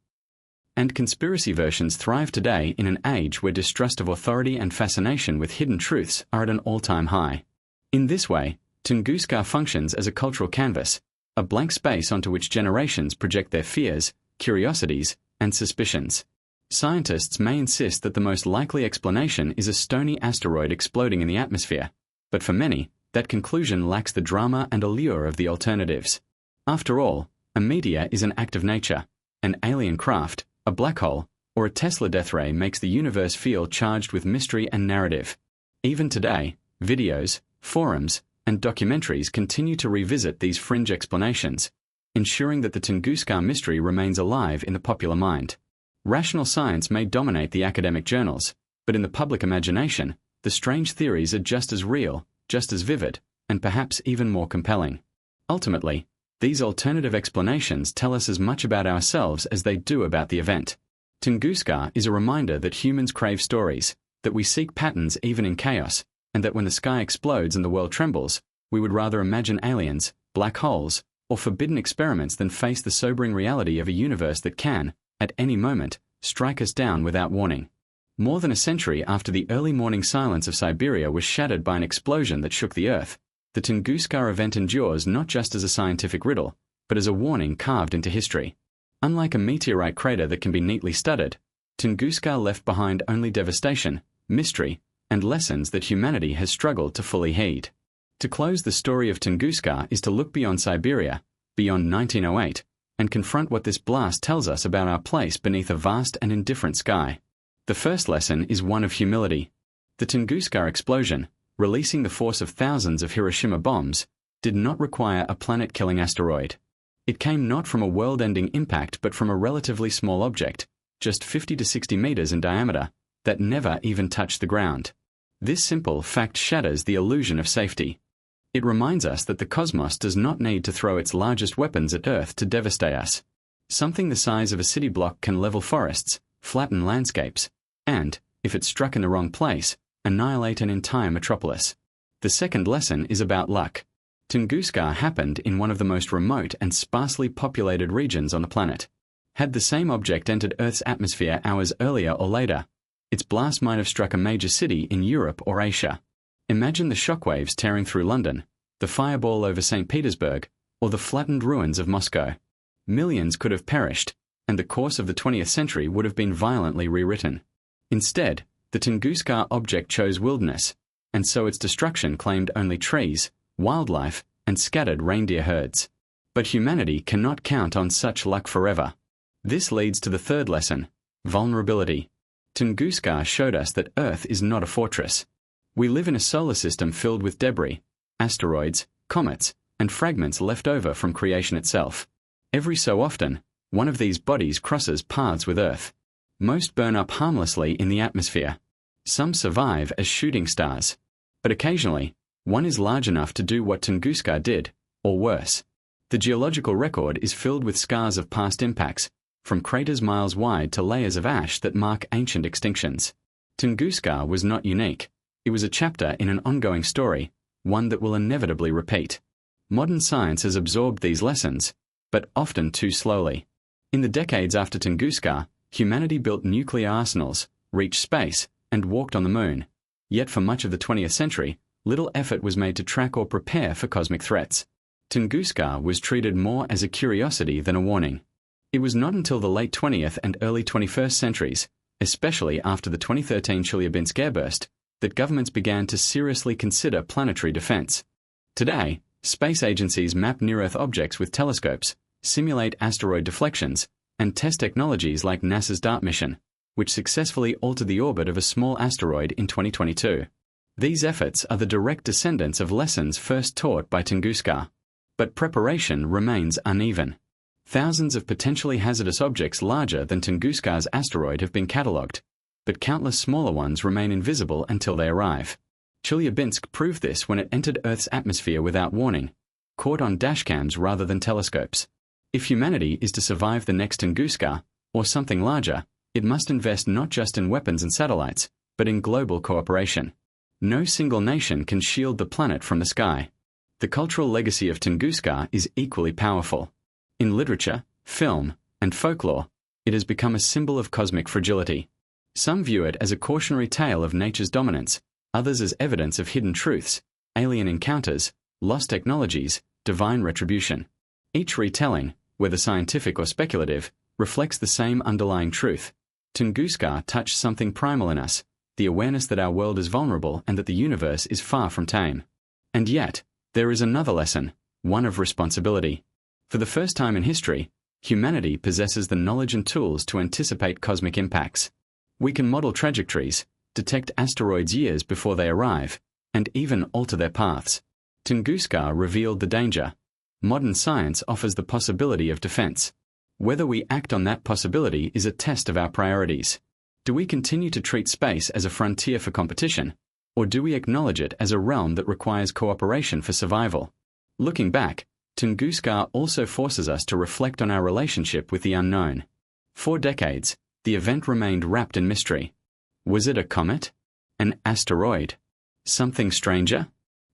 And conspiracy versions thrive today in an age where distrust of authority and fascination with hidden truths are at an all-time high. In this way, Tunguska functions as a cultural canvas, a blank space onto which generations project their fears, curiosities, and suspicions. Scientists may insist that the most likely explanation is a stony asteroid exploding in the atmosphere, but for many, that conclusion lacks the drama and allure of the alternatives. After all, a meteor is an act of nature. An alien craft, a black hole, or a Tesla death ray makes the universe feel charged with mystery and narrative. Even today, videos, forums, and documentaries continue to revisit these fringe explanations, ensuring that the Tunguska mystery remains alive in the popular mind. Rational science may dominate the academic journals, but in the public imagination, the strange theories are just as real, just as vivid, and perhaps even more compelling. Ultimately, these alternative explanations tell us as much about ourselves as they do about the event. Tunguska is a reminder that humans crave stories, that we seek patterns even in chaos, and that when the sky explodes and the world trembles, we would rather imagine aliens, black holes, or forbidden experiments than face the sobering reality of a universe that can, at any moment, strike us down without warning. More than a century after the early morning silence of Siberia was shattered by an explosion that shook the Earth, the Tunguska event endures not just as a scientific riddle, but as a warning carved into history. Unlike a meteorite crater that can be neatly studied, Tunguska left behind only devastation, mystery, and lessons that humanity has struggled to fully heed. To close the story of Tunguska is to look beyond Siberia, beyond 1908, and confront what this blast tells us about our place beneath a vast and indifferent sky. The first lesson is one of humility. The Tunguska explosion, releasing the force of thousands of Hiroshima bombs, did not require a planet-killing asteroid. It came not from a world-ending impact but from a relatively small object, just 50 to 60 meters in diameter, that never even touched the ground. This simple fact shatters the illusion of safety. It reminds us that the cosmos does not need to throw its largest weapons at Earth to devastate us. Something the size of a city block can level forests, flatten landscapes, and, if it's struck in the wrong place, annihilate an entire metropolis. The second lesson is about luck. Tunguska happened in one of the most remote and sparsely populated regions on the planet. Had the same object entered Earth's atmosphere hours earlier or later, its blast might have struck a major city in Europe or Asia. Imagine the shockwaves tearing through London, the fireball over St. Petersburg, or the flattened ruins of Moscow. Millions could have perished, and the course of the 20th century would have been violently rewritten. Instead, the Tunguska object chose wilderness, and so its destruction claimed only trees, wildlife, and scattered reindeer herds. But humanity cannot count on such luck forever. This leads to the third lesson: vulnerability. Tunguska showed us that Earth is not a fortress. We live in a solar system filled with debris, asteroids, comets, and fragments left over from creation itself. Every so often, one of these bodies crosses paths with Earth. Most burn up harmlessly in the atmosphere. Some survive as shooting stars. But occasionally, one is large enough to do what Tunguska did, or worse. The geological record is filled with scars of past impacts, from craters miles wide to layers of ash that mark ancient extinctions. Tunguska was not unique. It was a chapter in an ongoing story, one that will inevitably repeat. Modern science has absorbed these lessons, but often too slowly. In the decades after Tunguska, humanity built nuclear arsenals, reached space, and walked on the moon. Yet for much of the 20th century, little effort was made to track or prepare for cosmic threats. Tunguska was treated more as a curiosity than a warning. It was not until the late 20th and early 21st centuries, especially after the 2013 Chelyabinsk airburst, that governments began to seriously consider planetary defense. Today, space agencies map near-Earth objects with telescopes, simulate asteroid deflections, and test technologies like NASA's DART mission, which successfully altered the orbit of a small asteroid in 2022. These efforts are the direct descendants of lessons first taught by Tunguska. But preparation remains uneven. Thousands of potentially hazardous objects larger than Tunguska's asteroid have been catalogued, but countless smaller ones remain invisible until they arrive. Chelyabinsk proved this when it entered Earth's atmosphere without warning, caught on dashcams rather than telescopes. If humanity is to survive the next Tunguska, or something larger, it must invest not just in weapons and satellites, but in global cooperation. No single nation can shield the planet from the sky. The cultural legacy of Tunguska is equally powerful. In literature, film, and folklore, it has become a symbol of cosmic fragility. Some view it as a cautionary tale of nature's dominance, others as evidence of hidden truths, alien encounters, lost technologies, divine retribution. Each retelling, whether scientific or speculative, reflects the same underlying truth. Tunguska touched something primal in us, the awareness that our world is vulnerable and that the universe is far from tame. And yet, there is another lesson, one of responsibility. For the first time in history, humanity possesses the knowledge and tools to anticipate cosmic impacts. We can model trajectories, detect asteroids years before they arrive, and even alter their paths. Tunguska revealed the danger. Modern science offers the possibility of defense. Whether we act on that possibility is a test of our priorities. Do we continue to treat space as a frontier for competition, or do we acknowledge it as a realm that requires cooperation for survival? Looking back, Tunguska also forces us to reflect on our relationship with the unknown. For decades, the event remained wrapped in mystery. Was it a comet? An asteroid? Something stranger?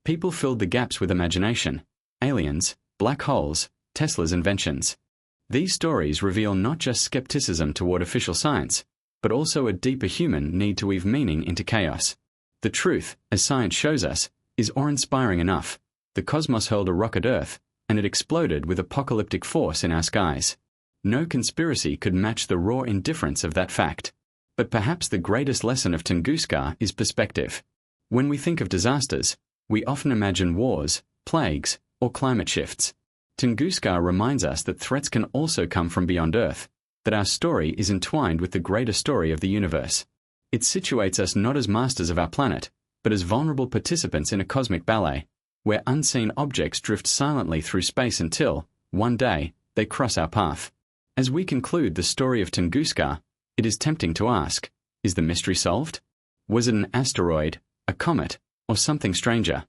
People filled the gaps with imagination. Aliens, black holes, Tesla's inventions. These stories reveal not just skepticism toward official science, but also a deeper human need to weave meaning into chaos. The truth, as science shows us, is awe-inspiring enough. The cosmos hurled a rock at Earth, and it exploded with apocalyptic force in our skies. No conspiracy could match the raw indifference of that fact. But perhaps the greatest lesson of Tunguska is perspective. When we think of disasters, we often imagine wars, plagues, or climate shifts. Tunguska reminds us that threats can also come from beyond Earth, that our story is entwined with the greater story of the universe. It situates us not as masters of our planet, but as vulnerable participants in a cosmic ballet, where unseen objects drift silently through space until, one day, they cross our path. As we conclude the story of Tunguska, it is tempting to ask, is the mystery solved? Was it an asteroid, a comet, or something stranger?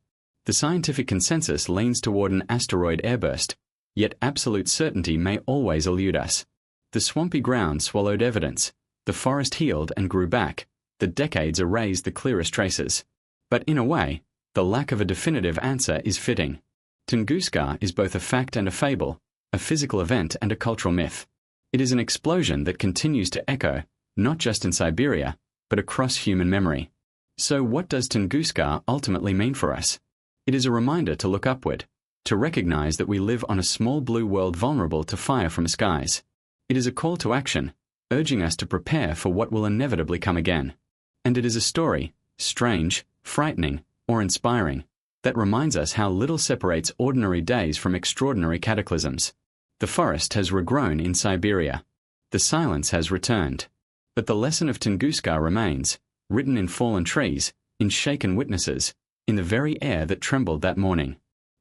The scientific consensus leans toward an asteroid airburst, yet absolute certainty may always elude us. The swampy ground swallowed evidence, the forest healed and grew back, the decades erased the clearest traces. But in a way, the lack of a definitive answer is fitting. Tunguska is both a fact and a fable, a physical event and a cultural myth. It is an explosion that continues to echo, not just in Siberia, but across human memory. So what does Tunguska ultimately mean for us? It is a reminder to look upward, to recognize that we live on a small blue world vulnerable to fire from the skies. It is a call to action, urging us to prepare for what will inevitably come again. And it is a story, strange, frightening, or inspiring, that reminds us how little separates ordinary days from extraordinary cataclysms. The forest has regrown in Siberia. The silence has returned. But the lesson of Tunguska remains, written in fallen trees, in shaken witnesses, in the very air that trembled that morning.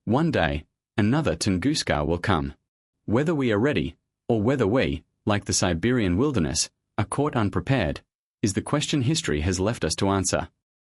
One day, another Tunguska will come. Whether we are ready, or whether we, like the Siberian wilderness, are caught unprepared, is the question history has left us to answer.